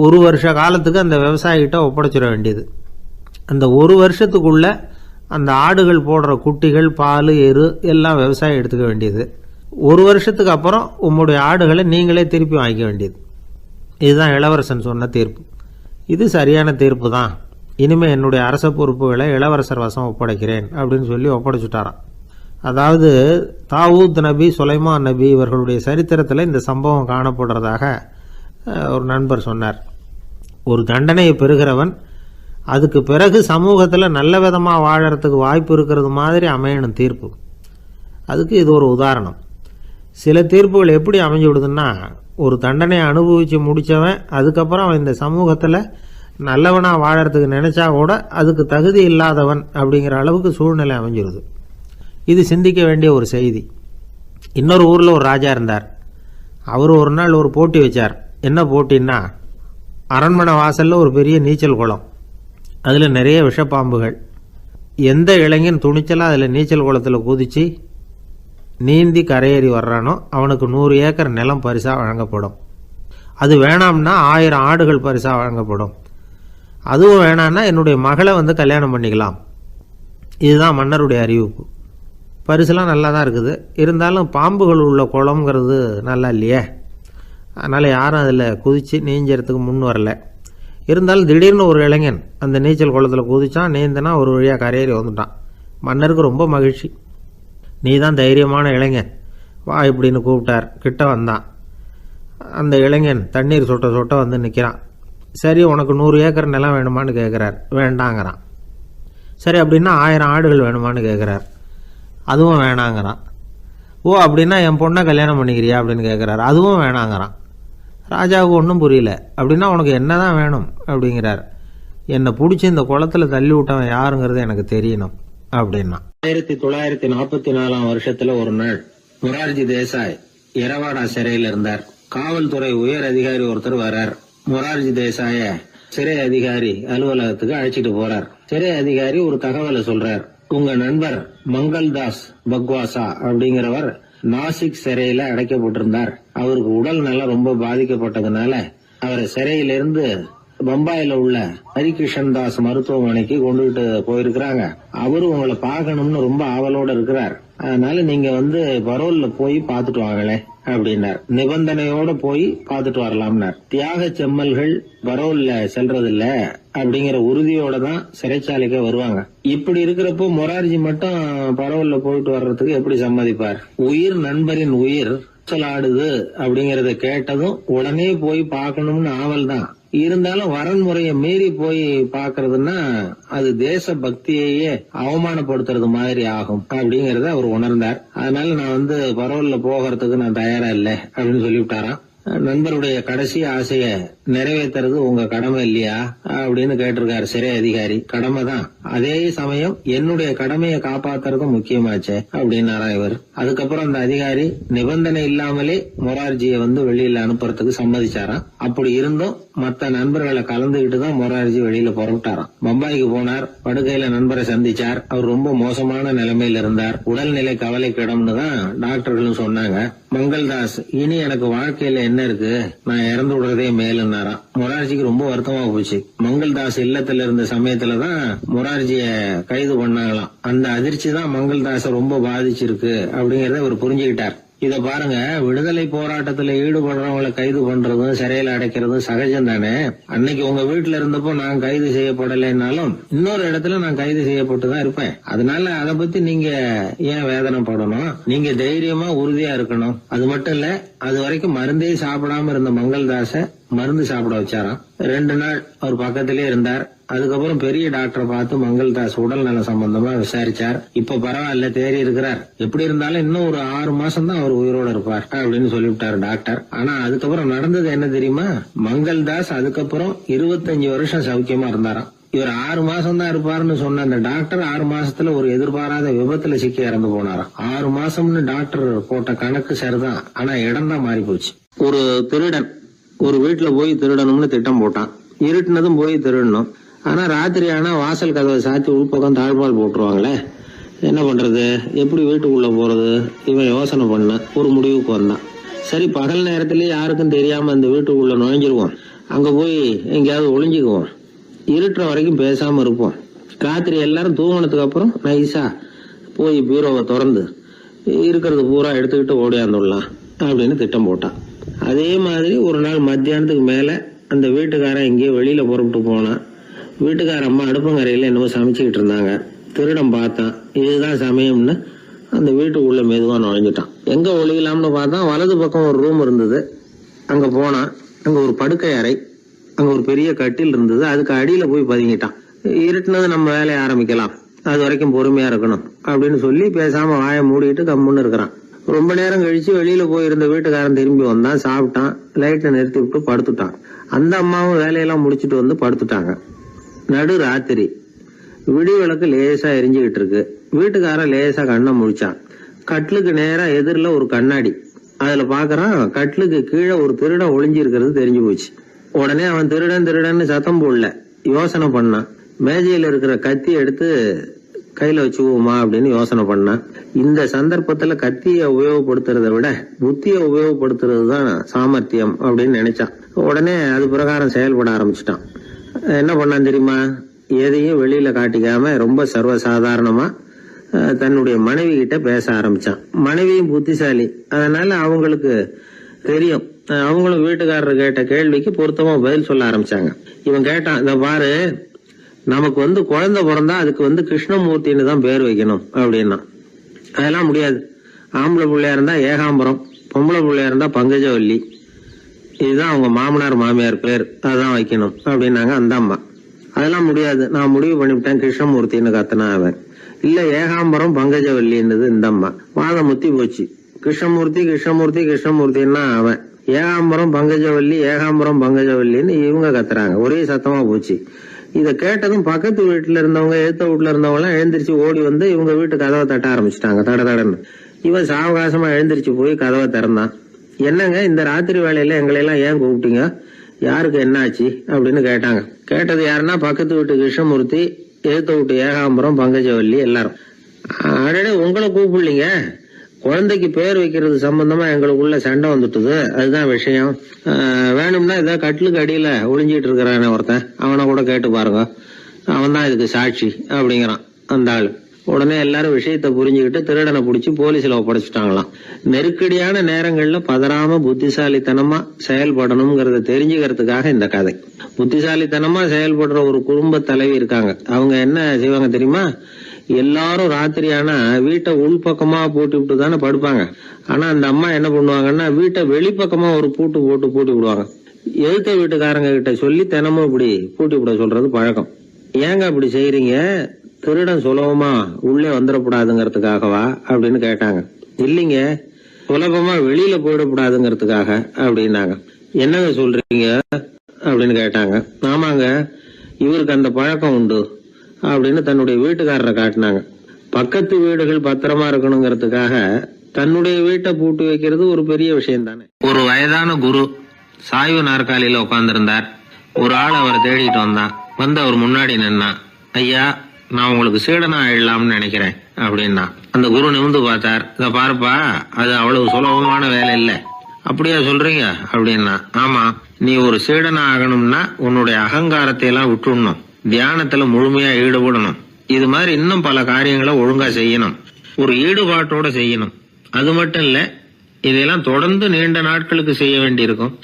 1 வருஷ காலத்துக்கு அந்த விவசாயிகிட்ட ஒப்படைச்சிட வேண்டியது. அந்த 1 வருஷத்துக்குள்ள அந்த ஆடுகள் போடுற குட்டிகள், பால், எரு எல்லாம் விவசாயி எடுத்துக்க வேண்டியது. 1 வருஷத்துக்கு அப்புறம் உங்களுடைய ஆடுகளை நீங்களே திருப்பி வாங்கிக்க வேண்டியது. இதுதான் இளவரசன் சொன்ன தீர்ப்பு. இது சரியான தீர்ப்பு தான். இனிமேல் என்னுடைய அரச பொறுப்புகளை இளவரசர் வசம் ஒப்படைக்கிறேன் அப்படின்னு சொல்லி ஒப்படைச்சுட்டாராம். அதாவது தாவூத் நபி, சுலைமான் நபி இவர்களுடைய சரித்திரத்தில் இந்த சம்பவம் காணப்படுறதாக ஒரு நண்பர் சொன்னார். ஒரு தண்டனையை பெறுகிறவன் அதுக்கு பிறகு சமூகத்தில் நல்ல விதமாக வாழறதுக்கு வாய்ப்பு இருக்கிறது மாதிரி அமையணும் தீர்ப்பு. அதுக்கு இது ஒரு உதாரணம். சில தீர்ப்புகள் எப்படி அமைஞ்சு விடுதுன்னா, ஒரு தண்டனையை அனுபவித்து முடித்தவன் அதுக்கப்புறம் அவன் இந்த சமூகத்தில் நல்லவனாக வாழறதுக்கு நினச்சா கூட அதுக்கு தகுதி இல்லாதவன் அப்படிங்கிற அளவுக்கு சூழ்நிலை அமைஞ்சிருது. இது சிந்திக்க வேண்டிய ஒரு செய்தி. இன்னொரு ஊரில் ஒரு ராஜா இருந்தார். அவர் ஒரு நாள் ஒரு போட்டி வச்சார். என்ன போட்டின்னா, அரண்மனை வாசலில் ஒரு பெரிய நீச்சல் குளம், அதில் நிறைய விஷப்பாம்புகள். எந்த இளைஞன் துணிச்சலாக அதில் நீச்சல் குளத்தில் குதித்து நீந்தி கரையேறி வர்றானோ அவனுக்கு 100 ஏக்கர் நிலம் பரிசாக வழங்கப்படும். அது வேணாம்னா 1000 ஆடுகள் பரிசாக வழங்கப்படும். அதுவும் வேணான்னா என்னுடைய மகளை வந்து கல்யாணம் பண்ணிக்கலாம். இதுதான் மன்னருடைய அறிவிப்பு. பரிசுலாம் நல்லா தான் இருக்குது. இருந்தாலும் பாம்புகள் உள்ள குளம்ங்கிறது நல்லா இல்லையே. அதனால் யாரும் அதில் குதித்து நீஞ்சறதுக்கு முன் வரல. இருந்தாலும் திடீர்னு ஒரு இளைஞன் அந்த நீச்சல் குளத்தில் குதித்தான். நீந்தினா ஒரு வழியாக கரையேறி வந்துட்டான். மன்னருக்கு ரொம்ப மகிழ்ச்சி. நீ தான் தைரியமான இளைஞன், வா இப்படின்னு கூப்பிட்டார். கிட்ட வந்தான். அந்த இளைஞன் தண்ணீர் சொட்ட சொட்ட வந்து நிற்கிறான். சரி, உனக்கு 100 ஏக்கர் நிலம் வேணுமான்னு கேட்குறார். வேண்டாங்கிறான். சரி, அப்படின்னா 1000 ஆடுகள் வேணுமான்னு கேட்குறார். அதுவும் வேணாங்கிறான். ஓ, அப்படின்னா என் பொண்ணை கல்யாணம் பண்ணிக்கிறியா அப்படின்னு கேட்குறாரு. அதுவும் வேணாங்கிறான். ராஜாவுக்கு ஒன்றும் புரியல. அப்படின்னா உனக்கு என்ன தான் வேணும் அப்படிங்கிறார். என்னை பிடிச்சி இந்த குளத்தில் தள்ளி விட்டவன் யாருங்கிறது எனக்கு தெரியணும் அப்படின்னா. 1944 வருஷத்துல ஒரு நாள் மொரார்ஜி தேசாய் எரவாடா சிறையில் இருந்தார். காவல்துறை உயர் அதிகாரி ஒருத்தர் வர்றார். மொரார்ஜி தேசாய சிறை அதிகாரி அலுவலகத்துக்கு அழைச்சிட்டு போறார். சிறை அதிகாரி ஒரு தகவலை சொல்றார். உங்க நண்பர் மங்கள்தாஸ் பக்வாசா அப்படிங்கிறவர் நாசிக் சிறையில அடைக்கப்பட்டிருந்தார். அவருக்கு உடல் நலம் ரொம்ப பாதிக்கப்பட்டதுனால அவரை சிறையிலிருந்து பம்பாயில உள்ள ஹரிகிருஷ்ணன் தாஸ் மருத்துவமனைக்கு கொண்டுகிட்டு போயிருக்கிறாங்க. அவரு உங்களை பார்க்கணும்னு ரொம்ப ஆவலோட இருக்கிறார். அதனால நீங்க வந்து பரோல்ல போய் பாத்துட்டு வாங்களே அப்படின்னார். நிபந்தனையோட போய் பாத்துட்டு வரலாம்னார். தியாக செம்மல்கள் பரோல்ல செல்றது இல்ல அப்படிங்கிற உறுதியோட தான் சிறைச்சாலைக்கு வருவாங்க. இப்படி இருக்கிறப்போ மொரார்ஜி மட்டும் பரோல்ல போயிட்டு வர்றதுக்கு எப்படி சம்மதிப்பார்? உயிர் நண்பரின் உயிர் சொல்லாடுது அப்படிங்கறத கேட்டதும் உடனே போய் பார்க்கணும்னு ஆவல் தான். இருந்தாலும் வரன்முறையை மீறி போய் பாக்குறதுன்னா அது தேச பக்தியையே அவமானப்படுத்துறது மாதிரி ஆகும் அப்படிங்கறத அவர் உணர்ந்தார். அதனால நான் வந்து பரோல்ல போகிறதுக்கு நான் தயாரா இல்லை அப்படின்னு சொல்லிவிட்டாராம். நண்பருடைய கடைசி ஆசைய நிறைவேற்றுறது உங்க கடமை இல்லையா அப்படின்னு கேட்டிருக்காரு சிறை அதிகாரி. கடமை தான், அதே சமயம் என்னுடைய கடமையை காப்பாத்துறதும் முக்கியமாச்சே அப்படின்னாரா இவர். அதுக்கப்புறம் அந்த அதிகாரி நிபந்தனை இல்லாமலே மொரார்ஜியை வந்து வெளியில அனுப்புறதுக்கு சம்மதிச்சாராம். அப்படி இருந்தும் மத்த நண்பர்களை கலந்துகிட்டு தான் மொரார்ஜி வெளியில புறப்பட்டாராம். பம்பாய்க்கு போனார். படுக்கையில நண்பரை சந்திச்சார். அவர் ரொம்ப மோசமான நிலைமையில இருந்தார். உடல்நிலை கவலைக்கிடம்னு தான் டாக்டர்களும் சொன்னாங்க. மங்கள்தாஸ், இனி எனக்கு வாழ்க்கையில என்ன இருக்கு, நான் இறந்து விடுறதே மேலுன்னாராம். மொரார்ஜிக்கு ரொம்ப வருத்தமா போச்சு. மங்கள்தாஸ் இல்லத்துல இருந்த சமயத்துலதான் மொரார்ஜிய கைது பண்ணாங்களாம். அந்த அதிர்ச்சி தான் மங்கள்தாஸ ரொம்ப பாதிச்சிருக்கு அப்படிங்கறத அவர் புரிஞ்சுக்கிட்டார். இத பாருங்க, விடுதலை போராட்டத்துல ஈடுபடுறவங்களை கைது பண்றதும் சிறையில அடைக்கிறதும் சகஜம் தானே. அன்னைக்கு உங்க வீட்டுல இருந்தப்போ நான் கைது செய்யப்படலைன்னாலும் இன்னொரு இடத்துல நான் கைது செய்யப்பட்டுதான் இருப்பேன். அதனால அதை பத்தி நீங்க ஏன் வேதனைப்படணும்? நீங்க தைரியமா உறுதியா இருக்கணும். அது மட்டும் இல்ல, அது வரைக்கும் மருந்தே சாப்பிடாம இருந்த மங்கள்தாஸ மருந்து சாப்பிட வச்சாராம். 2 நாள் அவர் பக்கத்திலே இருந்தார். அதுக்கப்புறம் பெரிய டாக்டரை பார்த்து மங்கள்தாஸ் உடல் நல சம்பந்தமா விசாரிச்சார். இப்ப பரவாயில்ல, தேறி இருக்கிறார். எப்படி இருந்தாலும் இன்னும் ஒரு 6 மாசம் தான் அவர் உயிரோட இருப்பார் அப்படின்னு சொல்லிவிட்டாரு டாக்டர். ஆனா அதுக்கப்புறம் நடந்தது என்ன தெரியுமா? மங்கள்தாஸ் அதுக்கப்புறம் 25 வருஷம் சௌக்கியமா இருந்தாராம். இவர் 6 மாசம் தான் இருப்பாருன்னு சொன்ன அந்த டாக்டர் 6 மாசத்துல ஒரு எதிர்பாராத விபத்துல சிக்கி இறந்து போனாராம். 6 மாசம்னு டாக்டர் போட்ட கணக்கு சரிதான், ஆனா இடம் தான் மாறி போச்சு. ஒரு திருடன் ஒரு வீட்டுல போய் திருடணும்னு திட்டம் போட்டான். இருட்டுனதும் போய் திருடணும். ஆனா ராத்திரி ஆனா வாசல் கதவை சாத்தி உள்பக்கம் தாழ்பால் போட்டுருவாங்களே, என்ன பண்றது, எப்படி வீட்டுக்குள்ள போறது? இவன் யோசனை பண்ண ஒரு முடிவுக்கு வந்தான். சரி, பகல் நேரத்திலேயே யாருக்கும் தெரியாம அந்த வீட்டுக்குள்ள நுழைஞ்சிருவோம், அங்க போய் எங்கேயாவது ஒளிஞ்சுக்குவோம், இருட்டுற வரைக்கும் பேசாம இருப்போம், ராத்திரி எல்லாரும் தூங்கினதுக்கு அப்புறம் நைஸா போய் பீரோவை திறந்து இருக்கிறது பூரா எடுத்துக்கிட்டு ஓடியாந்துடலாம் அப்படின்னு திட்டம் போட்டான். அதே மாதிரி ஒரு நாள் மத்தியானத்துக்கு மேல அந்த வீட்டுக்காரன் எங்கேயோ வெளியில புறப்பட்டு போனான். வீட்டுக்கார அம்மா அடுப்பங்கரையில என்னவோ சமைச்சுக்கிட்டு இருந்தாங்க. திருடன் பார்த்தான். இதுதான் சமயம்னு அந்த வீட்டுக்குள்ள மெதுவா நுழைஞ்சிட்டான். எங்க ஒளியலாம்னு பார்த்தா வலது பக்கம் ஒரு ரூம் இருந்தது. அங்க போனான். அங்க ஒரு படுக்கை அறை, அங்க ஒரு பெரிய கட்டில் இருந்தது. அதுக்கு அடியில போய் பதுங்கிட்டான். இருட்டுனது நம்ம வேலையை ஆரம்பிக்கலாம், அது வரைக்கும் பொறுமையா இருக்கணும் அப்படின்னு சொல்லி பேசாம வாயை மூடிட்டு கம்முன்னு இருக்கிறான். ரொம்ப நேரம் கழிச்சு வெளியில போயிருந்த வீட்டுக்காரன் திரும்பி வந்தான். சாப்பிட்டான். லைட்டை நிறுத்தி விட்டு படுத்துட்டான். அந்த அம்மாவும் வேலையெல்லாம் முடிச்சுட்டு வந்து படுத்துட்டாங்க. நடு ராத்திரி. விடி விளக்கு லேசா எரிஞ்சுக்கிட்டு இருக்கு. வீட்டுக்காரன் லேசா கண்ணை முழிச்சான். கட்லுக்கு நேரா எதிரில ஒரு கண்ணாடி. அதுல பாக்குறான், கட்லுக்கு கீழே ஒரு திருடன் ஒளிஞ்சு இருக்கிறது தெரிஞ்சு போச்சு. உடனே அவன் திருடன் திருடன்னு சத்தம் போடல, யோசனை பண்ணான். மேஜையில இருக்கிற கத்தி எடுத்து கையில வச்சுக்குவோமா அப்படின்னு யோசனை பண்ணான். இந்த சந்தர்ப்பத்துல கத்தியை உபயோகப்படுத்துறத விட புத்தியை உபயோகப்படுத்துறது தான் சாமர்த்தியம் அப்படின்னு நினைச்சான். உடனே அது பிரகாரம் செயல்பட ஆரம்பிச்சிட்டான். என்ன பண்ணான் தெரியுமா? எதையும் வெளியில காட்டிக்காம ரொம்ப சர்வசாதாரணமா தன்னுடைய மனைவி கிட்ட பேச ஆரம்பிச்சான். மனைவியும் புத்திசாலி, அதனால அவங்களுக்கு தெரியும். அவங்களும் வீட்டுக்காரர் கேட்ட கேள்விக்கு பொருத்தமா பதில் சொல்ல ஆரம்பிச்சாங்க. இவன் கேட்டான், இந்த பாரு, நமக்கு குழந்தை பிறந்தா அதுக்கு கிருஷ்ணமூர்த்தின்னு தான் பேர் வைக்கணும் அப்படின்னா. அதெல்லாம் முடியாது. ஆம்பளை பிள்ளையா இருந்தா ஏகாம்பரம், பொம்பளை பிள்ளையா இருந்தா பங்கஜவல்லி, இதுதான் அவங்க மாமனார் மாமியார் பேர், அதான் வைக்கணும் அப்படின்னாங்க அந்த அம்மா. அதெல்லாம் முடியாது, நான் முடிவு பண்ணிவிட்டேன் கிருஷ்ணமூர்த்தின்னு கத்தனா அவன். இல்ல ஏகாம்பரம் பங்கஜவல்லின்றது இந்த அம்மா. வாதம் முத்தி போச்சு. கிருஷ்ணமூர்த்தி கிருஷ்ணமூர்த்தி கிருஷ்ணமூர்த்தின்னா அவன். ஏகாம்பரம் பங்கஜவல்லி ஏகாம்பரம் பங்கஜவல்லின்னு இவங்க கத்துறாங்க. ஒரே சத்தமா போச்சு. இத கேட்டதும் பக்கத்து வீட்டுல இருந்தவங்க, எழுத்த வீட்டுல இருந்தவங்க எல்லாம் எழுந்திரிச்சு ஓடி வந்து இவங்க வீட்டு கதவை தட்ட ஆரம்பிச்சுட்டாங்க. தட தடன்னு. இவன் சாவகாசமா எழுந்திரிச்சு போய் கதவை திறந்தான். என்னங்க, இந்த ராத்திரி வேலையில எங்களை எல்லாம் ஏன் கூப்பிட்டீங்க, யாருக்கு என்னாச்சு அப்படின்னு கேட்டாங்க. கேட்டது யாருன்னா பக்கத்து வீட்டு கிருஷ்ணமூர்த்தி, எழுத்த வீட்டு ஏகாம்பரம் பங்கஜவல்லி எல்லாரும். அடடே, உங்களை கூப்பிடலீங்க, குழந்தைக்கு பேர் வைக்கிறது சம்பந்தமா எங்களுக்குள்ள சண்டை வந்துட்டுது, அதுதான் விஷயம். வேணும்னா இதை கட்டிலுக்கு அடியில ஒளிஞ்சிட்டு இருக்கிறானே ஒருத்தன், அவனை கூட கேட்டு பாருங்க, அவன் தான் இதுக்கு சாட்சி அப்படிங்கிறான் அந்த ஆளு. உடனே எல்லாரும் விஷயத்த புரிஞ்சுக்கிட்டு திருடனை பிடிச்சி போலீஸ்ல ஒப்படைச்சிட்டாங்களாம். நெருக்கடியான நேரங்கள்ல பதறாம புத்திசாலித்தனமா செயல்படணுங்கிறத தெரிஞ்சுக்கிறதுக்காக இந்த கதை. புத்திசாலித்தனமா செயல்படுற ஒரு குடும்ப தலைவி இருக்காங்க. அவங்க என்ன செய்வாங்க தெரியுமா? எல்லாரும் ராத்திரியானா வீட்டை உள்பக்கமா போட்டு விட்டு தானே படுப்பாங்க. ஆனா அந்த அம்மா என்ன பண்ணுவாங்கன்னா, வீட்டை வெளிப்பக்கமா ஒரு பூட்டு போட்டு பூட்டி விடுவாங்க. எழுத்த வீட்டுக்காரங்க கிட்ட சொல்லி தினமும் இப்படி பூட்டி விட சொல்றது பழக்கம். ஏங்க அப்படி செய்யறீங்க, திருடன் சுலபமா உள்ளே வந்துடக்கூடாதுங்கிறதுக்காகவா அப்படின்னு கேட்டாங்க. இல்லைங்க, சுலபமா வெளியில போயிடக்கூடாதுங்கிறதுக்காக அப்படின்னாங்க. என்னங்க சொல்றீங்க அப்படின்னு கேட்டாங்க. ஆமாங்க, இவருக்கு அந்த பழக்கம் உண்டு அப்படின்னு தன்னுடைய வீட்டுக்காரரை காட்டினாங்க. பக்கத்து வீடுகள் பத்திரமா இருக்கணுங்கிறதுக்காக தன்னுடைய வீட்டை பூட்டி வைக்கிறது ஒரு பெரிய விஷயம் தானே. ஒரு வயதான குரு சாய்வு நாற்காலியில உட்கார்ந்திருந்தார். ஒரு ஆள் அவரை தேடிட்டு வந்தான். வந்து அவர் முன்னாடி நின்னான். ஐயா, நான் உங்களுக்கு சீடனா ஆயிடலாம்னு நினைக்கிறேன் அப்படின்னா. அந்த குரு நிமிந்து பார்த்தார். இத பாருப்பா, அது அவ்வளவு சுலபமான வேலை இல்லை. அப்படியா சொல்றீங்க அப்படின்னா. ஆமா, நீ ஒரு சீடனா ஆகணும்னா உன்னுடைய அகங்காரத்தை எல்லாம் விட்டுடணும், தியானத்துல முழுமையா ஈடுபடணும், இது மாதிரி இன்னும் பல காரியங்களை ஒழுங்கா செய்யணும், ஒரு ஈடுபாட்டோட செய்யணும். அது மட்டும் இல்ல, இதெல்லாம் தொடர்ந்து நீண்ட நாட்களுக்கு செய்ய வேண்டி இருக்கும்.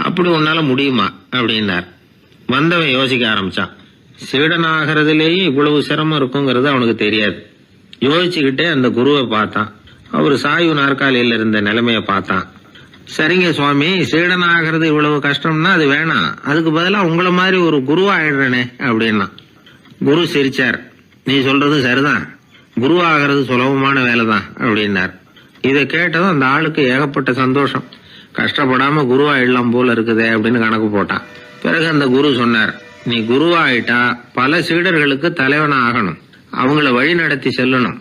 அப்படி உன்னால முடியுமா அப்படின்னார். வந்தவன் யோசிக்க ஆரம்பிச்சான். சீடனாகிறதுலேயே இவ்வளவு சிரமம் இருக்குங்கிறது அவனுக்கு தெரியாது. யோசிச்சுக்கிட்டே அந்த குருவை பார்த்தான். அவரு சாய்வு நாற்காலியில இருந்த நிலைமைய பார்த்தான். சரிங்க சுவாமி, சீடனாகிறது இவ்வளவு கஷ்டம்னா அது வேணாம், அதுக்கு பதிலா உங்களை மாதிரி ஒரு குருவா ஆயிடுறேனே அப்படின்னா. குரு சிரிச்சார். நீ சொல்றது சரிதான், குருவாகிறது சுலபமான வேலைதான் அப்படின்னார். இதை கேட்டதும் அந்த ஆளுக்கு ஏகப்பட்ட சந்தோஷம். கஷ்டப்படாம குருவாயிடலாம் போல இருக்குதே அப்படின்னு கணக்கு போட்டான். பிறகு அந்த குரு சொன்னார், நீ குருவாயிட்டா பல சீடர்களுக்கு தலைவனா ஆகணும், அவங்கள வழி நடத்தி செல்லணும்.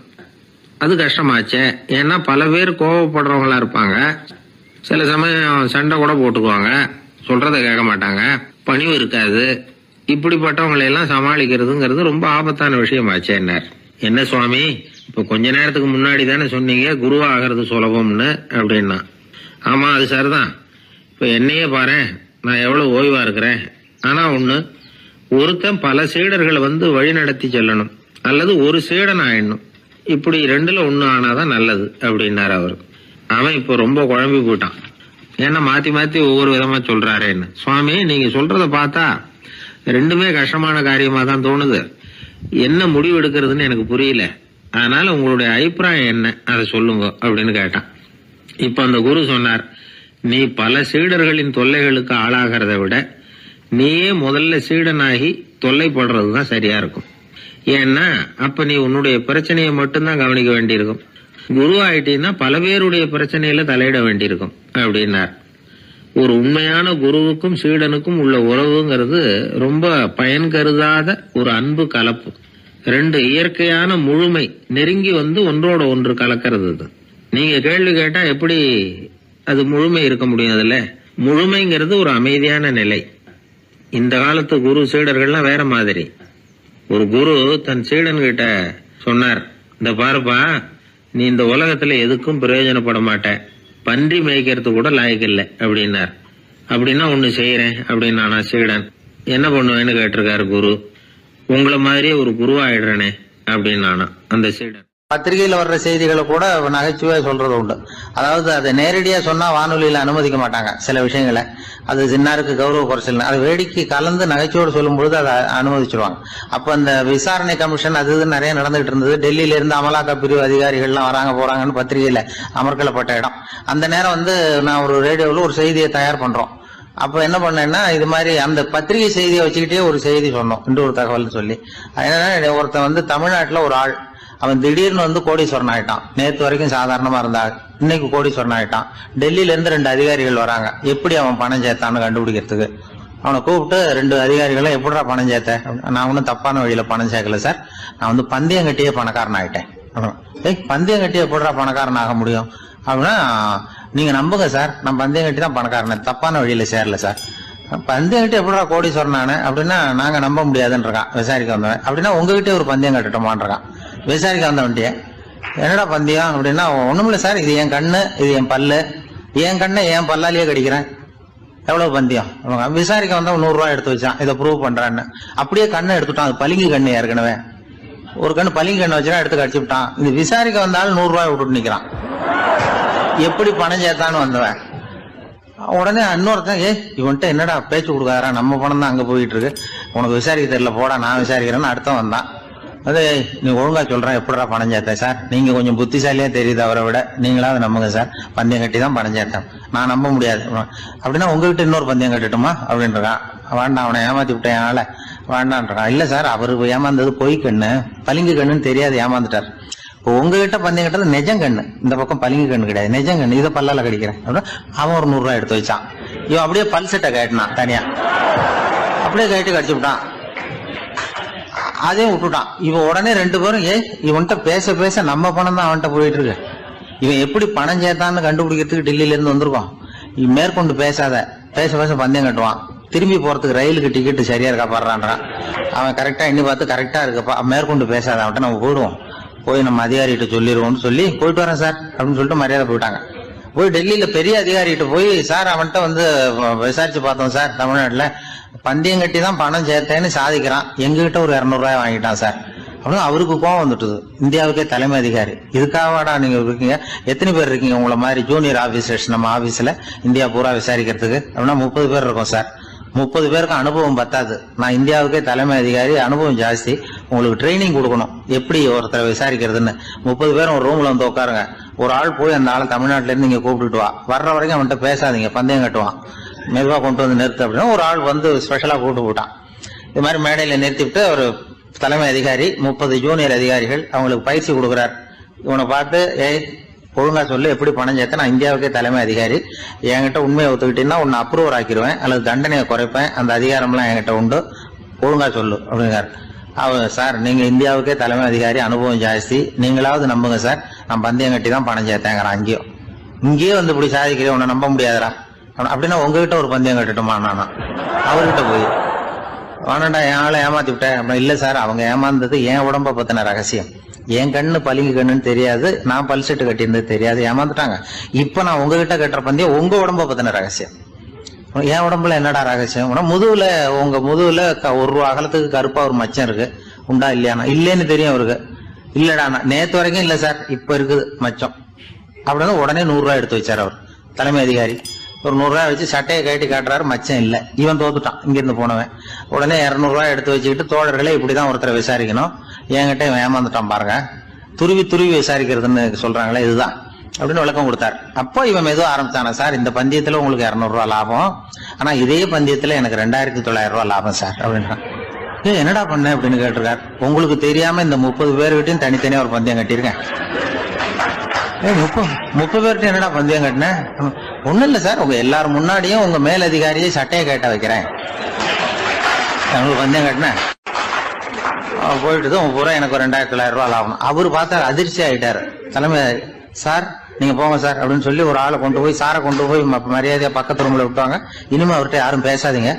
அது கஷ்டமாச்சே. ஏன்னா பல பேர் கோவப்படுறவங்களா இருப்பாங்க, சில சமயம் சண்டை கூட போட்டுக்குவாங்க, சொல்றத கேட்க மாட்டாங்க, பணிவு இருக்காது, இப்படிப்பட்டவங்களை எல்லாம் சமாளிக்கிறதுங்கிறது ரொம்ப ஆபத்தான விஷயமாச்சேன்னார். என்ன சுவாமி, இப்ப கொஞ்ச நேரத்துக்கு முன்னாடி தானே சொன்னீங்க குருவா ஆகிறது சுலபம்னு அப்படின்னா. ஆமா, அது சரிதான். இப்ப என்னையே பாரு, நான் எவ்வளவு ஓய்வா இருக்கிறேன். ஆனா ஒருத்தன் பல சீடர்களை வழி நடத்தி செல்லணும், அல்லது ஒரு சீடன் ஆயிடணும். இப்படி ரெண்டுல ஒண்ணு ஆனாதான் நல்லது அப்படின்னாரு அவர். அவன் இப்ப ரொம்ப குழம்பி போயிட்டான். ஏன்னா மாத்தி மாத்தி ஒவ்வொரு விதமா சொல்றாருன்னு. சுவாமி, நீங்க சொல்றத பார்த்தா ரெண்டுமே கஷ்டமான காரியமா தான் தோணுது. என்ன முடிவு எடுக்கிறதுன்னு எனக்கு புரியல. அதனால உங்களுடைய அபிப்பிராயம் என்ன, அதை சொல்லுங்க அப்படின்னு கேட்டான். இப்ப அந்த குரு சொன்னார், நீ பல சீடர்களின் தொல்லைகளுக்கு ஆளாகிறத விட நீயே முதல்ல சீடனாகி தொல்லைப்படுறதுதான் சரியா இருக்கும். ஏன்னா அப்ப நீ உன்னுடைய பிரச்சனையை மட்டும்தான் கவனிக்க வேண்டியிருக்கும். குரு ஆயிட்டீன்னா பல பேருடைய பிரச்சனையில தலையிட வேண்டியிருக்கும் அப்படின்னார். ஒரு உண்மையான குருவுக்கும் சீடனுக்கும் உள்ள உறவுங்கிறது ரொம்ப பயன் கருதாத ஒரு அன்பு கலப்பு. ரெண்டு இயற்கையான முழுமை நெருங்கி ஒன்றோட ஒன்று கலக்கிறது. நீங்க கேள்வி கேட்டா எப்படி அது முழுமை இருக்க முடியும்? அதுல முழுமைங்கிறது ஒரு அமைதியான நிலை. இந்த காலத்து குரு சீடர்கள்லாம் வேற மாதிரி. ஒரு குரு தன் சீடன் கிட்ட சொன்னார், இந்த பாருப்பா, நீ இந்த உலகத்துல எதுக்கும் பிரயோஜனப்பட மாட்ட, பன்றி மேய்க்கிறது கூட லாய்க்கில்லை அப்படின்னார். அப்படின்னா ஒண்ணு செய்யறேன் அப்படின்னா சீடன். என்ன பண்ணுவேன்னு கேட்டிருக்காரு குரு. உங்களை மாதிரியே ஒரு குருவாயிடுறனே அப்படின்னானா அந்த சீடன். பத்திரிகையில வர்ற செய்திகளை கூட நகைச்சுவையா சொல்றது உண்டு. அதாவது அதை நேரடியா சொன்னா வானொலியில அனுமதிக்க மாட்டாங்க சில விஷயங்களை. அது சின்னாருக்கு கௌரவ குறைச்சல். அதை வேடிக்கை கலந்து நகைச்சுவோடு சொல்லும் பொழுது அதை அனுமதிச்சிருவாங்க. அப்ப அந்த விசாரணை கமிஷன் அது இது நிறைய நடந்துகிட்டு இருந்தது. டெல்லியில இருந்து அமலாக்க பிரிவு அதிகாரிகள்லாம் வராங்க போறாங்கன்னு பத்திரிகையில அமர்க்கலப்பட்ட இடம். அந்த நேரம் நான் ஒரு ரேடியோவில் ஒரு செய்தியை தயார் பண்றோம். அப்ப என்ன பண்ணேன்னா, இது மாதிரி அந்த பத்திரிகை செய்தியை வச்சுக்கிட்டே ஒரு செய்தி சொன்னோம், இன்னொரு தகவல் சொல்லி. என்னன்னா, ஒருத்தன் தமிழ்நாட்டுல ஒரு ஆள், அவன் திடீர்னு கோடீஸ்வரன் ஆயிட்டான். நேற்று வரைக்கும் சாதாரணமா இருந்தா இன்னைக்கு கோடீஸ்வரன் ஆயிட்டான். டெல்லியில இருந்து 2 அதிகாரிகள் வராங்க, எப்படி அவன் பணம் சேர்த்தான்னு கண்டுபிடிக்கிறதுக்கு. அவனை கூப்பிட்டு 2 அதிகாரிகளும் எப்படிடா பணம் சேர்த்த? நான் ஒன்னும் தப்பான வழியில பணம் சேர்க்கல சார், நான் பந்தயம் கட்டியே பணக்காரன் ஆயிட்டேன். பந்தயம் கட்டி எப்படிடா பணக்காரன் ஆக முடியும் அப்படின்னா, நீங்க நம்புங்க சார், நான் பந்தயம் கட்டி தான் பணக்காரன், தப்பான வழியில சேரல சார். பந்தயம் கட்டி எப்படிடா கோடீஸ்வரன் ஆனேன் அப்படின்னா, நாங்க நம்ப முடியாதுன்றான் விசாரிக்க வந்தவன். அப்படின்னா உங்ககிட்டே ஒரு பந்தயம் கட்டட்டோமான்றான் விசாரிக்க வந்தவன்ட்டிய. என்னடா பந்தயம் அப்படின்னா, ஒண்ணுமில்ல சார், இது என் கண்ணு, இது என் பல்லு, என் கண்ணை என் பல்லாலேயே கடிக்கிறேன், எவ்வளவு பந்தயம். விசாரிக்க வந்தவன் 100 ரூபாய் எடுத்து வச்சான், இதை ப்ரூவ் பண்றான்னு. அப்படியே கண்ணை எடுத்துட்டான். அது பளிங்கு கண்ணு, ஏற்கனவே ஒரு கண்ணு பளிங்கு கண்ணு வச்சுனா எடுத்து கடிச்சு விட்டான். இது விசாரிக்க வந்தாலும் 100 ரூபாய் விட்டுட்டு நிக்கிறான். எப்படி பணம் சேர்த்தான்னு வந்தவன். உடனே இன்னொருத்தன், இவன்ட்ட என்னடா பேச்சு கொடுக்காரா, நம்ம பணம் தான் அங்க போயிட்டு இருக்கு, உனக்கு விசாரிக்க தெரியல, போடா நான் விசாரிக்கிறேன்னு அடுத்தவன் வந்தான். அது நீ ஒழுங்கா சொல்றேன், எப்படிடா பணம் சேர்த்தேன் சார், நீங்க கொஞ்சம் புத்திசாலியா தெரியுது அவரை விட, நீங்களாவது நம்புங்க சார், பந்தயம் கட்டி தான் பணம் சேர்த்தேன், நான் நம்ப முடியாது. அப்படின்னா உங்ககிட்ட இன்னொரு பந்தயம் கட்டட்டுமா அப்படின்றான். வேண்டாம், அவனை ஏமாத்தி விட்டேன் அதனால வேண்டான்றான். இல்ல சார், அவரு ஏமாந்தது பொய் கண்ணு, பளிங்கு கண்ணுன்னு தெரியாது, ஏமாந்துட்டார். இப்போ உங்ககிட்ட பந்தயம் கட்டது நெஜம் கண்ணு, இந்த பக்கம் பளிங்கு கண்ணு கிடையாது, நெஜம் கண்ணு, இதை பல்லால கடிக்கிறேன் அப்படின்னா அவன் ஒரு 100 ரூபாய் எடுத்து வச்சான். இவன் அப்படியே பல் செட்டை கட்டினான் தனியா, அப்படியே கட்டி கடிச்சு விட்டான். அதையும் விட்டுட்டான். இவன் உடனே 2 பேரும், இவன்கிட்ட பேச பேச நம்ம பணம் தான் அவன்கிட்ட போயிட்டு இருக்கு, இவன் எப்படி பணம் சேர்த்தான்னு கண்டுபிடிக்கிறதுக்கு டெல்லியில இருந்து வந்திருக்கோம், மேற்கொண்டு பேசாத, பேச பேச பந்தயம் கட்டுவான். திரும்பி போறதுக்கு ரயிலுக்கு டிக்கெட்டு சரியா இருக்கா பாடுறான்றான். அவன் கரெக்டா எண்ணி பார்த்து கரெக்டா இருக்கப்பா, மேற்கொண்டு பேசாத, அவன்கிட்ட நம்ம போயிடுவோம், போய் நம்ம அதிகாரிகிட்ட சொல்லிடுவோம்னு சொல்லி போயிட்டு வரேன் சார் அப்படின்னு சொல்லிட்டு மரியாதை போயிட்டாங்க. போய் டெல்லியில பெரிய அதிகாரிகிட்ட போய், சார் அவன்கிட்ட விசாரிச்சு பார்த்தோம் சார், தமிழ்நாட்டுல பந்தயம் கட்டி தான் பணம் சேர்த்தேன்னு சாதிக்கிறான், எங்ககிட்ட ஒரு 200 ரூபாய் வாங்கிட்டான் சார் அப்படின்னு அவருக்கு கோவம் வந்துட்டுது. இந்தியாவுக்கே தலைமை அதிகாரி, இதுக்காகவாடா நீங்க இருக்கீங்க, எத்தனை பேர் இருக்கீங்க உங்களை மாதிரி ஜூனியர் ஆபீசர்ஸ் நம்ம ஆபீஸ்ல இந்தியா பூரா விசாரிக்கிறதுக்கு அப்படின்னா 30 பேர் இருக்கோம் சார். 30 பேருக்கு அனுபவம் பத்தாது, நான் இந்தியாவுக்கே தலைமை அதிகாரி, அனுபவம் ஜாஸ்தி, உங்களுக்கு ட்ரைனிங் கொடுக்கணும் எப்படி ஒருத்தரை விசாரிக்கிறதுன்னு. 30 பேரும் ஒரு ரூம்ல உட்காருங்க, ஒரு ஆள் போய் அந்த ஆளை தமிழ்நாட்டுல இருந்து நீங்க கூப்பிட்டுட்டு வா, வர்ற வரைக்கும் அவன்கிட்ட பேசாதீங்க, பந்தயம் கட்டுவான், மெதுவா கொண்டு வந்து நிறுத்து அப்படின்னா ஒரு ஆள் ஸ்பெஷலா கூப்பிட்டு போட்டான். இது மாதிரி மேடையில நிறுத்திவிட்டு ஒரு தலைமை அதிகாரி 30 ஜூனியர் அதிகாரிகள் அவங்களுக்கு பயிற்சி கொடுக்குறார். இவனை பார்த்து, ஒழுங்கா சொல்லு, எப்படி பணம் சேர்த்த, நான் இந்தியாவுக்கே தலைமை அதிகாரி, என்கிட்ட உண்மையை ஒத்துக்கிட்டீங்கன்னா உன்னை அப்ரூவர் ஆக்கிடுவேன் அல்லது தண்டனையை குறைப்பேன், அந்த அதிகாரம்லாம் என்கிட்ட உண்டு, ஒழுங்கா சொல்லு அப்படிங்கிறார். சார், நீங்க இந்தியாவுக்கே தலைமை அதிகாரி, அனுபவம் ஜாஸ்தி, நீங்களாவது நம்புங்க சார், நான் பந்தயம் கட்டி தான் பணம் சேர்த்தேங்கிறான். இங்கேயே இப்படி சாதிக்கிறேன், உன்னை நம்ப முடியாதுரா அப்படின்னா உங்ககிட்ட ஒரு பந்தயம் கட்டட்டுமா நானா அவர்கிட்ட போய் வேணாண்டா என் ஆளை ஏமாத்தி விட்டேன் அப்படின்னா, இல்ல சார் அவங்க ஏமாந்தது என் உடம்ப பத்தின ரகசியம். என் கண்ணு பளிங்கு கண்ணுன்னு தெரியாது, நான் பல் செட்டு கட்டியிருந்தது தெரியாது, ஏமாந்துட்டாங்க. இப்ப நான் உங்ககிட்ட கட்டுற பந்தயம் உங்க உடம்ப பத்தின ரகசியம். என் உடம்புல என்னடா ரகசியம்? முதுகுல, உங்க முதுகுல ஒரு ரூபா அகலத்துக்கு கருப்பா ஒரு மச்சம் இருக்கு, உண்டா இல்லையானா? இல்லைன்னு தெரியும் அவருக்கு. இல்லடா நேத்து வரைக்கும் இல்ல சார், இப்ப இருக்குது மச்சம் அப்படின்னு உடனே 100 ரூபாய் எடுத்து வச்சார் அவர் தலைமை அதிகாரி. ஒரு 100 ரூபாய் வச்சு சட்டையை கட்டி காட்டுறாரு, மச்சம் இல்ல. இவன் தோத்துட்டான் இங்கிருந்து போனவன். உடனே 200 ரூபாய் எடுத்து வச்சுக்கிட்டு, தோழர்களே இப்படிதான் ஒருத்தரை விசாரிக்கணும், என்கிட்ட இவன் ஏமாந்துட்டான் பாருங்க, துருவி துருவி விசாரிக்கிறதுன்னு சொல்றாங்களே இதுதான் அப்படின்னு விளக்கம் கொடுத்தாரு. அப்போ இவன் மெதுவா ஆரம்பிச்சானா, சார் இந்த பந்தயத்துல உங்களுக்கு 200 ரூபாய் லாபம், ஆனா இதே பந்தயத்துல எனக்கு 2900 ரூபாய் லாபம் சார் அப்படின்றான். என்னடா பண்ண அப்படின்னு கேட்டிருக்காரு. உங்களுக்கு தெரியாம இந்த 30 பேர்கிட்டையும் தனித்தனியா ஒரு பந்தயம் கட்டியிருக்கேன். 30 பேர்கிட்ட என்னடா பந்தயம் கட்டினேன்? ஒண்ணும் இல்ல சார், உங்க எல்லாரும் முன்னாடியும் உங்க மேலதிகாரியை சட்டையை கேட்ட வைக்கிறேன், உங்களுக்கு பந்தயம் கட்டினேன். போயிட்டு உங்க பூரா எனக்கு 2900 ரூபாய் லாபம். அவரு பார்த்தா அதிர்ச்சி ஆயிட்டாரு. தலைமை, சார் நீங்க போங்க சார் அப்படின்னு சொல்லி ஒரு ஆளை கொண்டு போய், சாரை கொண்டு போய் மரியாதையா பக்கத்து ரூம்ல விட்டாங்க. இனிமே அவர்கிட்ட யாரும் பேசாதீங்க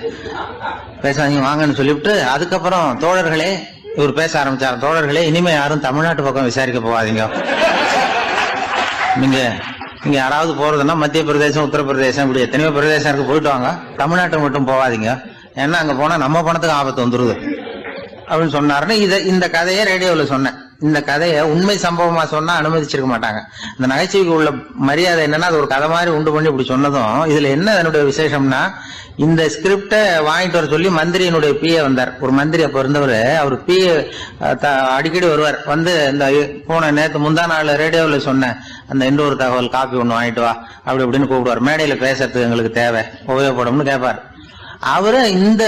வாங்கன்னு சொல்லிவிட்டு, அதுக்கப்புறம் தோழர்களே, இவர் பேச ஆரம்பிச்சாரு, தோழர்களே இனிமே யாரும் தமிழ்நாட்டு பக்கம் விசாரிக்க போகாதீங்க. நீங்க யாராவது போறதுன்னா மத்திய பிரதேசம், உத்தரப்பிரதேசம், இப்படி எத்தனையோ பிரதேசம் இருக்கு, போயிட்டு வாங்க, தமிழ்நாட்டை மட்டும் போகாதீங்க, ஏன்னா அங்க போனா நம்ம பணத்துக்கு ஆபத்து வந்துருது அப்படின்னு சொன்னாருன்னு இந்த கதையை ரேடியோல சொன்னேன். இந்த கதையை உண்மை சம்பவமா சொன்னா அனுமதிச்சிருக்க மாட்டாங்க. இந்த நகைச்சுவைக்கு உள்ள மரியாதை என்னன்னா, அது ஒரு கதை மாதிரி உண்டு பண்ணி இப்படி சொன்னதும், இதுல என்ன என்னுடைய விசேஷம்னா, இந்த ஸ்கிரிப்டை வாங்கிட்டு வர சொல்லி மந்திரியினுடைய பிஏ வந்தார். ஒரு மந்திரி அப்ப இருந்தவர், அவர் பிஏ அடிக்கடி வருவார். வந்து இந்த போன நேற்று முந்தா நாள் ரேடியோவில் சொன்ன அந்த இன்னொரு தகவல் காப்பி ஒண்ணு வாங்கிட்டு வா அப்படி அப்படின்னு கூப்பிடுவார். மேடையில பேசுறதுக்கு எங்களுக்கு தேவை, உபயோகப்படும்னு கேட்பார். அவரு இந்த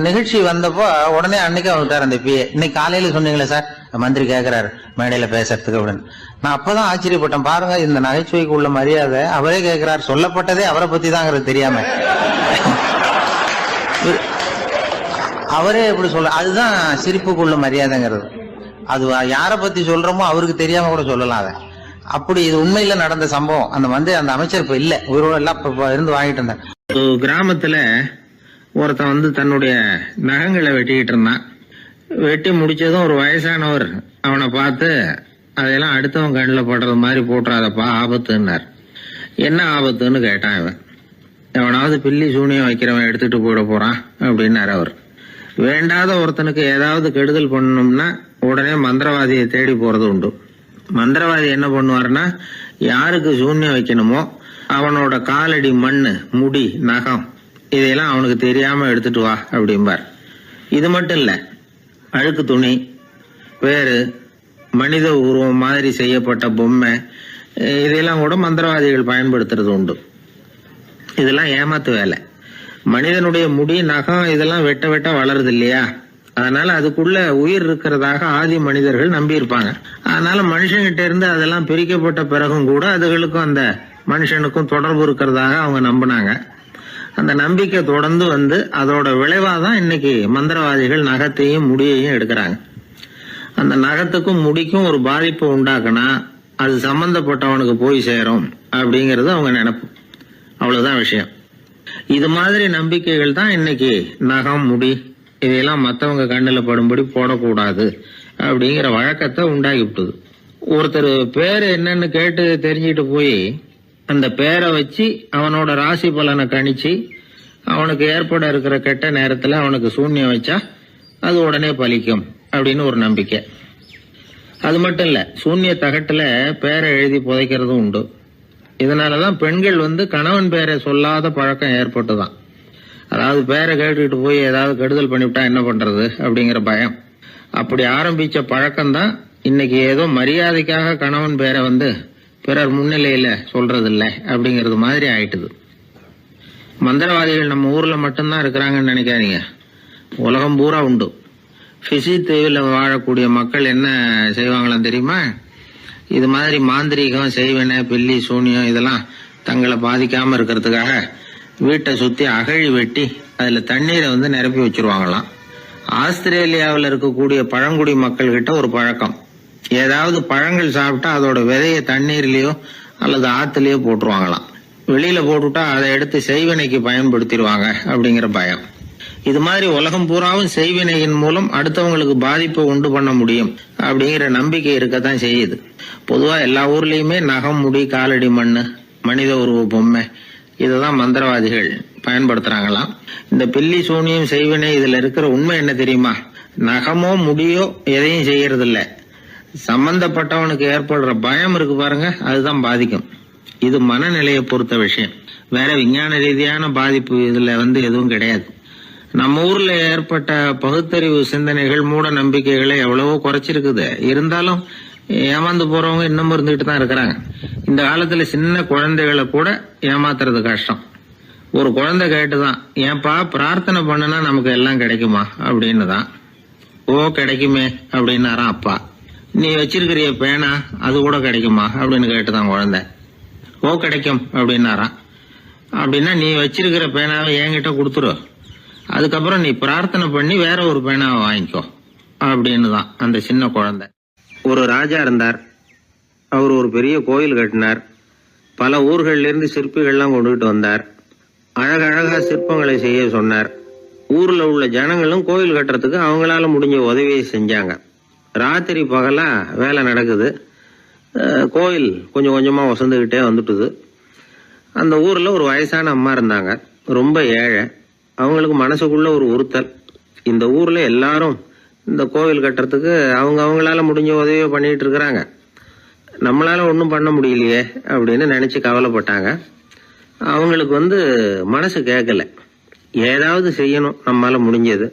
நிகழ்ச்சி வந்தப்போ உடனே அன்னைக்கு வந்துட்டார் அந்த பிஏ. இன்னைக்கு காலையில சொன்னீங்களே சார், மந்திரி கேட்கிறாரு மேடையில பேசுறதுக்கு அப்படின்னு. நான் அப்பதான் ஆச்சரியப்பட்டேன். பாருங்க, இந்த நகைச்சுவைக்கு உள்ள மரியாதை. அவரே கேட்கிறார், சொல்லப்பட்டதே அவரை பத்தி தாங்கிறது தெரியாம அவரே எப்படி சொல்ல. அதுதான் சிரிப்புக்குள்ள மரியாதைங்கிறது. அது யாரை பத்தி சொல்றோமோ அவருக்கு தெரியாம கூட சொல்லலாம் அதை. அப்படி இது உண்மையில நடந்த சம்பவம். அந்த அமைச்சர் இப்ப இல்ல, உயிரோட எல்லாம் இருந்து வாங்கிட்டு இருந்தார். கிராமத்துல ஒருத்தன் தன்னுடைய நகங்களை வெட்டிக்கிட்டு இருந்தான். வெட்டி முடிச்சதும் ஒரு வயசானவர் அவனை பார்த்து, அதெல்லாம் அடுத்தவன் கண்ணில் படுறது மாதிரி போட்டுறாதப்பா, ஆபத்துன்னார். என்ன ஆபத்துன்னு கேட்டான் இவன். எவனாவது பில்லி சூனியம் வைக்கிறவன் எடுத்துட்டு போயிட போறான் அப்படின்னாரு அவர். வேண்டாத ஒருத்தனுக்கு ஏதாவது கெடுதல் பண்ணணும்னா உடனே மந்திரவாதியை தேடி போறது உண்டு. மந்திரவாதி என்ன பண்ணுவாருன்னா, யாருக்கு சூன்யம் வைக்கணுமோ அவனோட காலடி மண்ணு, முடி, நகம் இதையெல்லாம் அவனுக்கு தெரியாம எடுத்துட்டு வா அப்படிம்பார். இது மட்டும் இல்ல, அழுக்கு துணி, வேறு மனித உருவம் மாதிரி செய்யப்பட்ட பொம்மை, இதெல்லாம் கூட மந்திரவாதிகள் பயன்படுத்துறது உண்டு. இதெல்லாம் ஏமாத்து வேலை. மனிதனுடைய முடி, நகம் இதெல்லாம் வெட்ட வெட்ட வளருது இல்லையா, அதனால அதுக்குள்ள உயிர் இருக்கிறதாக ஆதி மனிதர்கள் நம்பி இருப்பாங்க. அதனால மனுஷங்கிட்ட இருந்து அதெல்லாம் பிரிக்கப்பட்ட பிறகும் கூட அதுகளுக்கும் அந்த மனுஷனுக்கும் தொடர்பு இருக்கிறதாக அவங்க நம்பினாங்க. அந்த நம்பிக்கை தொடர்ந்து அதோட விளைவாதான் இன்னைக்கு மந்திரவாதிகள் நகத்தையும் முடியையும் எடுக்கிறாங்க. அந்த நகத்துக்கும் முடிக்கும் ஒரு பாதிப்பு உண்டாக்குனா அது சம்பந்தப்பட்டவனுக்கு போய் சேரும் அப்படிங்கறது அவங்க நினைப்பு. அவ்வளவுதான் விஷயம். இது மாதிரி நம்பிக்கைகள் தான் இன்னைக்கு நகம், முடி இதையெல்லாம் மற்றவங்க கண்ணில் படும்படி போடக்கூடாது அப்படிங்கிற வழக்கத்தை உண்டாக்கி விட்டுது. ஒருத்தர் பேரு என்னன்னு கேட்டு தெரிஞ்சுட்டு போய் அந்த பேரை வச்சு அவனோட ராசி பலனை கணிச்சு அவனுக்கு ஏற்பட இருக்கிற கெட்ட நேரத்துல அவனுக்கு சூன்யம் வச்சா அது உடனே பலிக்கும் அப்படின்னு ஒரு நம்பிக்கை. அது மட்டும் இல்ல, சூன்ய தகட்டுல பேரை எழுதி புதைக்கிறதும் உண்டு. இதனாலதான் பெண்கள் கணவன் பேரை சொல்லாத பழக்கம் ஏற்பட்டுதான். அதாவது பேரை கேட்டுக்கிட்டு போய் ஏதாவது கெடுதல் பண்ணிவிட்டா என்ன பண்றது அப்படிங்கிற பயம். அப்படி ஆரம்பிச்ச பழக்கம்தான் இன்னைக்கு ஏதோ மரியாதைக்காக கணவன் பேரை பிறர் முன்னிலையில சொல்றது இல்லை அப்படிங்கறது மாதிரி ஆயிட்டுது. மந்திரவாதிகள் நம்ம ஊர்ல மட்டும்தான் இருக்கிறாங்கன்னு நினைக்காதீங்க, உலகம் பூரா உண்டு. பிசி தீவில் வாழக்கூடிய மக்கள் என்ன செய்வாங்களாம் தெரியுமா? இது மாதிரி மாந்திரீகம், செய்வன, பில்லி, சூனியம் இதெல்லாம் தங்களை பாதிக்காம இருக்கிறதுக்காக வீட்டை சுத்தி அகழி வெட்டி அதுல தண்ணீரை நிரப்பி வச்சிருவாங்களாம். ஆஸ்திரேலியாவில் இருக்கக்கூடிய பழங்குடி மக்கள் கிட்ட ஒரு பழக்கம், ஏதாவது பழங்கள் சாப்பிட்டா அதோட விதைய தண்ணீர்லயோ அல்லது ஆத்துலயோ போட்டுருவாங்களாம். வெளியில போட்டுட்டா அதை எடுத்து செய்வனைக்கு பயன்படுத்திடுவாங்க அப்படிங்கிற பயம். இது மாதிரி உலகம் பூராவும் செய்வினையின் மூலம் அடுத்தவங்களுக்கு பாதிப்பை உண்டு பண்ண முடியும் அப்படிங்கிற நம்பிக்கை இருக்கத்தான் செய்யுது. பொதுவா எல்லா ஊர்லயுமே நகம், முடி, காலடி மண்ணு, மனித உருவ பொம்மை இததான் மந்திரவாதிகள் பயன்படுத்துறாங்களாம். இந்த பில்லி, சூனியம், செய்வினை இதுல இருக்கிற உண்மை என்ன தெரியுமா? நகமோ முடியோ எதையும் செய்யறது இல்ல. சம்பந்தப்பட்டவனுக்கு ஏற்படுற பயம் இருக்கு பாருங்க, அதுதான் பாதிக்கும். இது மனநிலையை பொறுத்த விஷயம். வேற விஞ்ஞான ரீதியான பாதிப்பு இதுல எதுவும் கிடையாது. நம்ம ஊர்ல ஏற்பட்ட பகுத்தறிவு சிந்தனைகள், மூட நம்பிக்கைகளை எவ்வளவோ குறைச்சிருக்குது. இருந்தாலும் ஏமாந்து போறவங்க இன்னமும் இருந்துகிட்டு தான் இருக்கிறாங்க. இந்த காலத்துல சின்ன குழந்தைகளை கூட ஏமாத்துறது கஷ்டம். ஒரு குழந்தை கேட்டுதான், ஏன்பா பிரார்த்தனை பண்ணுனா நமக்கு எல்லாம் கிடைக்குமா அப்படின்னு தான். ஓ கிடைக்குமே அப்படின்னாராம் அப்பா. நீ வச்சிருக்கிறிய பேனா அது கூட கிடைக்குமா அப்படின்னு கேட்டுதான் குழந்தை. ஓ கிடைக்கும் அப்படின்னாராம். அப்படின்னா நீ வச்சிருக்கிற பேனாவை என்கிட்ட கொடுத்துரு, அதுக்கப்புறம் நீ பிரார்த்தனை பண்ணி வேற ஒரு பேனாவை வாங்கிக்கோ அப்படின்னு தான் அந்த சின்ன குழந்தை. ஒரு ராஜா இருந்தார். அவர் ஒரு பெரிய கோயில் கட்டினார். பல ஊர்கள்ல இருந்து சிற்பிகள்லாம் கொண்டுகிட்டு வந்தார். அழகழகா சிற்பங்களை செய்ய சொன்னார். ஊர்ல உள்ள ஜனங்களும் கோயில் கட்டுறதுக்கு அவங்களால முடிஞ்ச உதவியை செஞ்சாங்க. ராத்திரி பகலா வேலை நடக்குது. கோயில் கொஞ்சம் கொஞ்சமா வசந்துகிட்டே வந்துட்டுது. அந்த ஊர்ல ஒரு வயசான அம்மா இருந்தாங்க, ரொம்ப ஏழை. அவங்களுக்கு மனசுக்குள்ள ஒரு உறுத்தல், இந்த ஊர்ல எல்லாரும் இந்த கோவில் கட்டுறதுக்கு அவங்களால முடிஞ்ச உதவியை பண்ணிட்டு இருக்கிறாங்க, நம்மளால ஒன்றும் பண்ண முடியலையே அப்படின்னு நினைச்சு கவலைப்பட்டாங்க. அவங்களுக்கு மனசு கேட்கல, ஏதாவது செய்யணும் நம்மளால முடிஞ்சது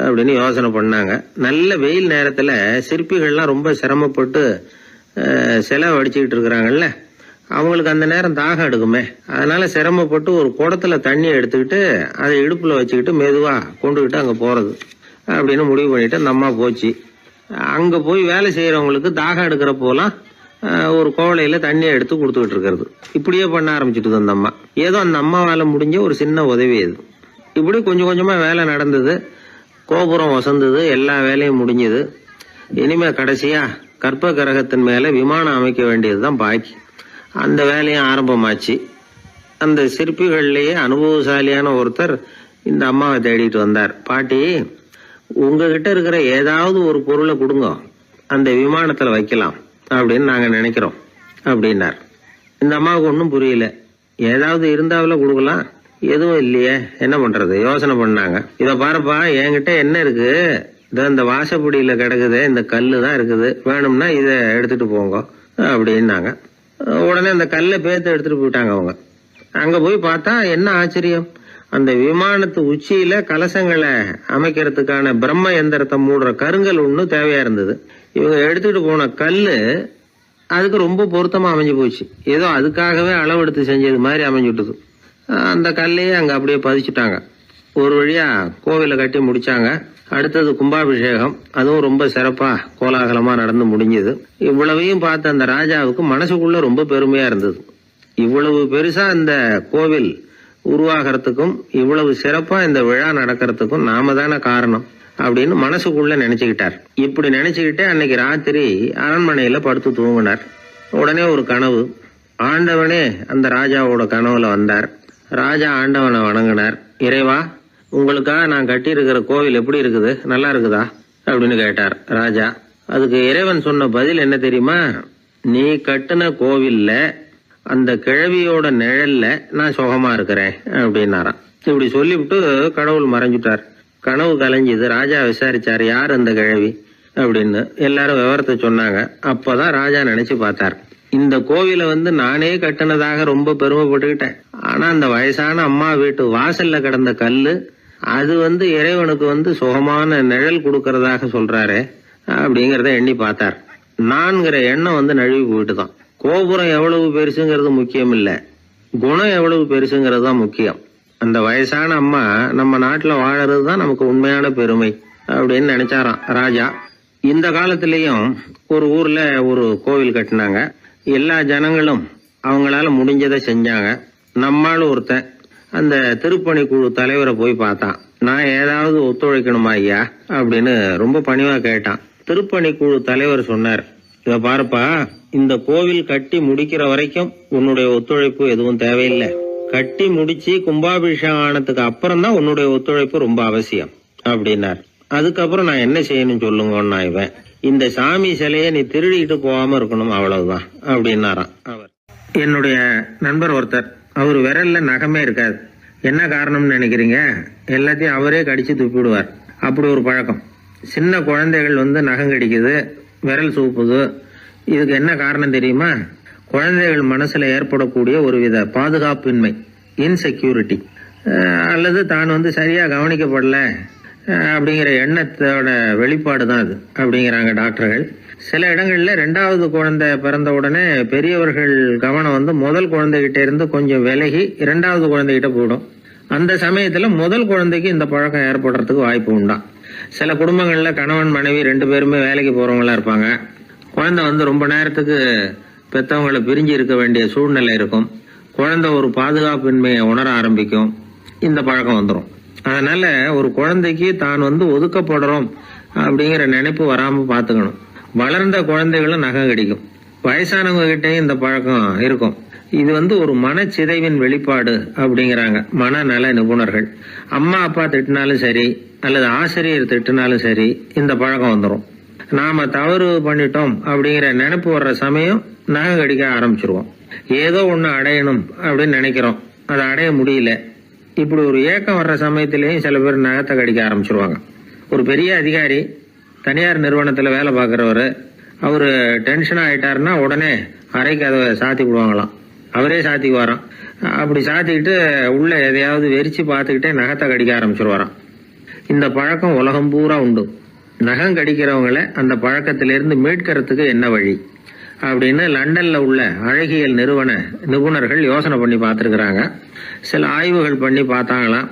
அப்படின்னு யோசனை பண்ணாங்க. நல்ல வெயில் நேரத்துல சிற்பிகள்லாம் ரொம்ப சிரமப்பட்டு சிலை வடிச்சுக்கிட்டு இருக்கிறாங்கல்ல, அவங்களுக்கு அந்த நேரம் தாகம் எடுக்குமே. அதனால சிரமப்பட்டு ஒரு குடத்துல தண்ணி எடுத்துக்கிட்டு அதை இடுப்புல வச்சுக்கிட்டு மெதுவா கொண்டுகிட்டு அங்க போறது அப்படின்னு முடிவு பண்ணிட்டு அந்த அம்மா போச்சு. அங்க போய் வேலை செய்யறவங்களுக்கு தாகம் எடுக்கிற போலாம் ஒரு கோவலையில தண்ணியை எடுத்து கொடுத்துக்கிட்டு இருக்கிறது. இப்படியே பண்ண ஆரம்பிச்சுட்டு அந்த அம்மா. ஏதோ அந்த அம்மாவால முடிஞ்ச ஒரு சின்ன உதவி இது. இப்படி கொஞ்சம் கொஞ்சமா வேலை நடந்தது. கோபுரம் வசந்தது, எல்லா வேலையும் முடிஞ்சது. இனிமே கடைசியா கற்ப கிரகத்தின் மேல விமானம் அமைக்க வேண்டியதுதான் பாக்கி. அந்த வேலையும் ஆரம்பமாச்சு. அந்த சிற்பிகள்லயே அனுபவசாலியான ஒருத்தர் இந்த அம்மாவை தேடிட்டு வந்தார். பாட்டி, உங்ககிட்ட இருக்கிற ஏதாவது ஒரு பொருளை கொடுங்க, அந்த விமானத்துல வைக்கலாம் அப்படின்னு நாங்க நினைக்கிறோம் அப்படின்னார். இந்த அம்மாவுக்கு ஒன்றும் புரியல. ஏதாவது இருந்தாவில கொடுக்கலாம், எதுவும் இல்லையே, என்ன பண்றது யோசனை பண்ணாங்க. இத பாருப்பா, என்கிட்ட என்ன இருக்கு, இந்த வாசப்படியில கிடக்குது, இந்த கல்லு தான் இருக்குது, வேணும்னா இதை எடுத்துட்டு போங்க அப்படின்னாங்க. உடனே அந்த கல்லை பேத்து எடுத்துட்டு போயிட்டாங்க அவங்க. அங்க போய் பார்த்தா என்ன ஆச்சரியம், அந்த விமானத்து உச்சியில கலசங்களை அமைக்கிறதுக்கான பிரம்ம எந்திரத்தை மூடுற கருங்கல் ஒண்ணு தேவையா இருந்தது. இவங்க எடுத்துட்டு போன கல்லு அதுக்கு ரொம்ப பொருத்தமா அமைஞ்சு போச்சு. ஏதோ அதுக்காகவே அளவெடுத்து செஞ்சது மாதிரி அமைஞ்சுட்டுது. அந்த கல்லையே அங்க அப்படியே பதிச்சுட்டாங்க. ஒரு வழியா கோவிலை கட்டி முடிச்சாங்க. அடுத்தது கும்பாபிஷேகம். அதுவும் ரொம்ப சிறப்பா கோலாகலமா நடந்து முடிஞ்சது. இவ்வளவையும் பார்த்த அந்த ராஜாவுக்கு மனசுக்குள்ள ரொம்ப பெருமையா இருந்தது. இவ்வளவு பெருசா இந்த கோவில் உருவாகிறதுக்கும் இவ்வளவு சிறப்பா இந்த விழா நடக்கிறதுக்கும் நாம தானே காரணம் அப்படின்னு மனசுக்குள்ள நினைச்சுக்கிட்டார். இப்படி நினைச்சுக்கிட்டே அன்னைக்கு ராத்திரி அரண்மனையில படுத்து தூங்கினார். உடனே ஒரு கனவு. ஆண்டவனே அந்த ராஜாவோட கனவுல வந்தார். ராஜா ஆண்டவனை வணங்கினார். இறைவா, உங்களுக்காக நான் கட்டி இருக்கிற கோவில் எப்படி இருக்குது, நல்லா இருக்குதா அப்படின்னு கேட்டார் ராஜா. அதுக்கு இறைவன் சொன்ன பதில் என்ன தெரியுமா? நீ கட்டின கோவில்ல அந்த கிழவியோட நிழல்ல நான் சுகமா இருக்கிறேன் அப்படின்னாராம். இப்படி சொல்லிவிட்டு கடவுள் மறைஞ்சுட்டார். கனவு கலைஞ்சது. ராஜா விசாரிச்சார், யார் அந்த கிழவி அப்படின்னு. எல்லாரும் விவரத்தை சொன்னாங்க. அப்பதான் ராஜா நினைச்சு பார்த்தார், இந்த கோவிலை நானே கட்டினதாக ரொம்ப பெருமைப்பட்டுக்கிட்டேன். ஆனா அந்த வயசான அம்மா வீட்டு வாசல்ல கிடந்த கல்லு அது இறைவனுக்கு சுகமான நிழல் கொடுக்கறதாக சொல்றாரு அப்படிங்கறத எண்ணி பார்த்தார். நான்கிற எண்ணம் நழுவி போயிட்டுதான். கோபுரம் எவ்வளவு பெருசுங்கிறது முக்கியம் இல்ல, குணம் எவ்வளவு பெருசுங்கிறது தான் முக்கியம். அந்த வயசான அம்மா நம்ம நாட்டுல வாழறது தான் நமக்கு உண்மையான பெருமை அப்படின்னு நினைச்சாராம் ராஜா. இந்த காலத்திலயும் ஒரு ஊர்ல ஒரு கோவில் கட்டினாங்க. எல்லா ஜனங்களும் அவங்களால முடிஞ்சதை செஞ்சாங்க. நம்மால ஒருத்தன் அந்த திருப்பணி குழு தலைவரை போய் பார்த்தான். நான் ஏதாவது ஒத்துழைக்கணுமா ஐயா அப்படின்னு ரொம்ப பணிவா கேட்டான். திருப்பணி குழு தலைவர் சொன்னார், இத பாருப்பா, இந்த கோவில் கட்டி முடிக்கிற வரைக்கும் உன்னுடைய ஒத்துழைப்பு எதுவும் தேவையில்லை. கட்டி முடிச்சு கும்பாபிஷேகம் ஆனதுக்கு அப்புறம் தான் உன்னுடைய ஒத்துழைப்பு ரொம்ப அவசியம் அப்படின்னார். அதுக்கப்புறம் நான் என்ன செய்யணும் சொல்லுங்கன்னா, இவன் இந்த சாமி சிலையை நீ திருடிட்டு போகாம இருக்கணும் அவ்வளவுதான் அப்படின்னாராம் அவர். என்னுடைய நண்பர் ஒருத்தர், அவர் விரல்ல நகமே இருக்காது. என்ன காரணம்னு நினைக்கிறீங்க? எல்லாத்தையும் அவரே கடிச்சு துப்பிடுவார். அப்படி ஒரு பழக்கம். சின்ன குழந்தைகள் நகம் கடிக்குது, விரல் சூப்புது. இதுக்கு என்ன காரணம் தெரியுமா? குழந்தைகள் மனசுல ஏற்படக்கூடிய ஒருவித பாதுகாப்பின்மை, இன்செக்யூரிட்டி, அல்லது தான் சரியா கவனிக்கப்படல அப்படிங்கிற எண்ணத்தோட வெளிப்பாடு தான் அது அப்படிங்கிறாங்க டாக்டர்கள். சில இடங்கள்ல 2வது குழந்தை பிறந்த உடனே பெரியவர்கள் கவனம் முதல் குழந்தைகிட்ட இருந்து கொஞ்சம் விலகி 2வது குழந்தைகிட்ட போயிடும். அந்த சமயத்துல முதல் குழந்தைக்கு இந்த பழக்கம் ஏற்படுறதுக்கு வாய்ப்பு உண்டாம். சில குடும்பங்கள்ல கணவன் மனைவி 2 பேருமே வேலைக்கு போறவங்களா இருப்பாங்க. குழந்தை ரொம்ப நேரத்துக்கு பெத்தவங்களை பிரிஞ்சு இருக்க வேண்டிய சூழ்நிலை இருக்கும். குழந்தை ஒரு பாதுகாப்பின்மையை உணர ஆரம்பிக்கும். இந்த பழக்கம் வந்துடும். அதனால ஒரு குழந்தைக்கு தான் ஒதுக்கப்படுறோம் அப்படிங்கிற நினைப்பு வராம பாத்துக்கணும். வளர்ந்த குழந்தைகளும் நகம் கடிக்கும். வயசானவங்க கிட்டையும் இந்த பழக்கம் இருக்கும். இது ஒரு மனச்சிதைவின் வெளிப்பாடு அப்படிங்கிறாங்க மனநல நிபுணர்கள். அம்மா அப்பா திட்டினாலும் சரி, அல்லது ஆசிரியர் திட்டினாலும் சரி, இந்த பழக்கம் வந்துடும். நாம தவறு பண்ணிட்டோம் அப்படிங்கிற நினைப்பு வர்ற சமயம் நகம் கடிக்க ஆரம்பிச்சிருவோம். ஏதோ ஒண்ணு அடையணும் அப்படின்னு நினைக்கிறோம், அதை அடைய முடியல. இப்படி ஒரு ஏக்கம் வர்ற சமயத்திலேயும் சில பேர் நகத்தை கடிக்க ஆரம்பிச்சிருவாங்க. ஒரு பெரிய அதிகாரி, தனியார் நிறுவனத்துல வேலை பார்க்கிறவரு, அவரு டென்ஷனா ஆயிட்டாருன்னா உடனே அறைக்கு அதை சாத்தி விடுவாங்களாம். அவரே சாத்திக்குவாராம். அப்படி சாத்திக்கிட்டு உள்ள எதையாவது வெறிச்சு பார்த்துக்கிட்டே நகத்தை கடிக்க ஆரம்பிச்சிருவாராம். இந்த பழக்கம் உலகம் பூரா உண்டு. நகம் கடிக்கிறவங்களை அந்த பழக்கத்திலிருந்து மீட்கிறதுக்கு என்ன வழி அப்படின்னு லண்டன்ல உள்ள அழகியல் நிபுணர்கள் யோசனை பண்ணி பார்த்துருக்குறாங்க. சில ஆய்வுகள் பண்ணி பார்த்தாங்களாம்.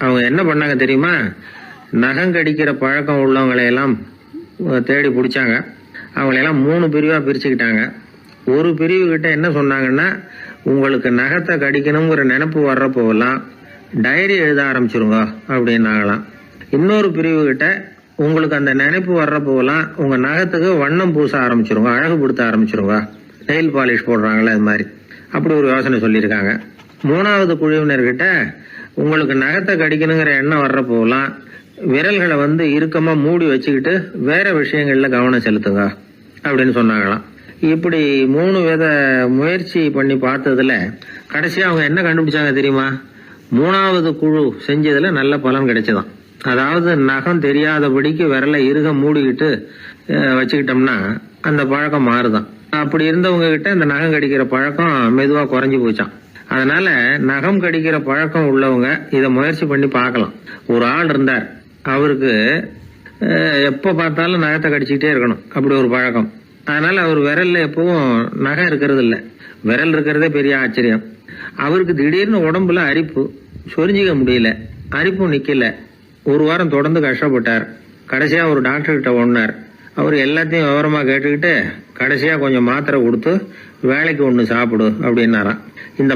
அவங்க என்ன பண்ணாங்க தெரியுமா? நகம் கடிக்கிற பழக்கம் உள்ளவங்களையெல்லாம் தேடி பிடிச்சாங்க. அவங்களையெல்லாம் 3 பிரிவா பிரிச்சுக்கிட்டாங்க. ஒரு பிரிவு கிட்ட என்ன சொன்னாங்கன்னா, உங்களுக்கு நகத்தை கடிக்கணுங்கிற நினைப்பு வர்றப்போலாம் டைரி எழுத ஆரம்பிச்சிருங்க அப்படின்னாங்களாம். இன்னொரு பிரிவு கிட்ட, உங்களுக்கு அந்த நினைப்பு வர்றப்போலாம் உங்க நகத்துக்கு வண்ணம் பூச ஆரம்பிச்சிருங்க, அழகு படுத்த ஆரம்பிச்சிருங்க, நெயில் பாலிஷ் போடுறாங்களே அது மாதிரி. அப்படி ஒரு யோசனை சொல்லியிருக்காங்க. 3வது குழுவினர்கிட்ட, உங்களுக்கு நகத்தை கடிக்கணுங்கிற எண்ணம் வர்றப்போலாம் விரல்களை இறுக்கமா மூடி வச்சுக்கிட்டு வேற விஷயங்கள்ல கவனம் செலுத்துங்க அப்படின்னு சொன்னாங்களாம். இப்படி 3 வித முயற்சி பண்ணி பார்த்ததுல கடைசியா அவங்க என்ன கண்டுபிடிச்சாங்க தெரியுமா? 3வது குழு செஞ்சதுல நல்ல பலன் கிடைச்சதாம். அதாவது நகம் தெரியாதபடிக்கு விரலை இறுக மூடிக்கிட்டு வச்சுக்கிட்டோம்னா அந்த பழக்கம் மாறுதான். அப்படி இருந்தவங்க கிட்ட இந்த நகம் கடிக்கிற பழக்கம் மெதுவா குறைஞ்சு போச்சான். அதனால நகம் கடிக்கிற பழக்கம் உள்ளவங்க இதை முயற்சி பண்ணி பார்க்கலாம். ஒரு ஆள் இருந்தார், அவருக்கு எப்ப பார்த்தாலும் நகத்தை கடிச்சுக்கிட்டே இருக்கணும், அப்படி ஒரு பழக்கம். அதனால அவர் விரல்ல எப்பவும் நகம் இருக்கிறது இல்ல, விரல் இருக்கிறதே பெரிய ஆச்சரியம். அவருக்கு திடீர்னு உடம்புல அரிப்பு, சொரிஞ்சிக்க முடியல, அரிப்பும் நிக்கல. 1 வாரம் தொடர்ந்து கஷ்டப்பட்டார். கடைசியா ஒரு டாக்டர் கிட்ட ஓடினார். அவர் எல்லாத்தையும் விவரமா கேட்டுக்கிட்டு கடைசியா கொஞ்சம் மாத்திரை கொடுத்து வேலைக்கு ஒண்ணு சாப்பிடு அப்படின்னாராம். இந்த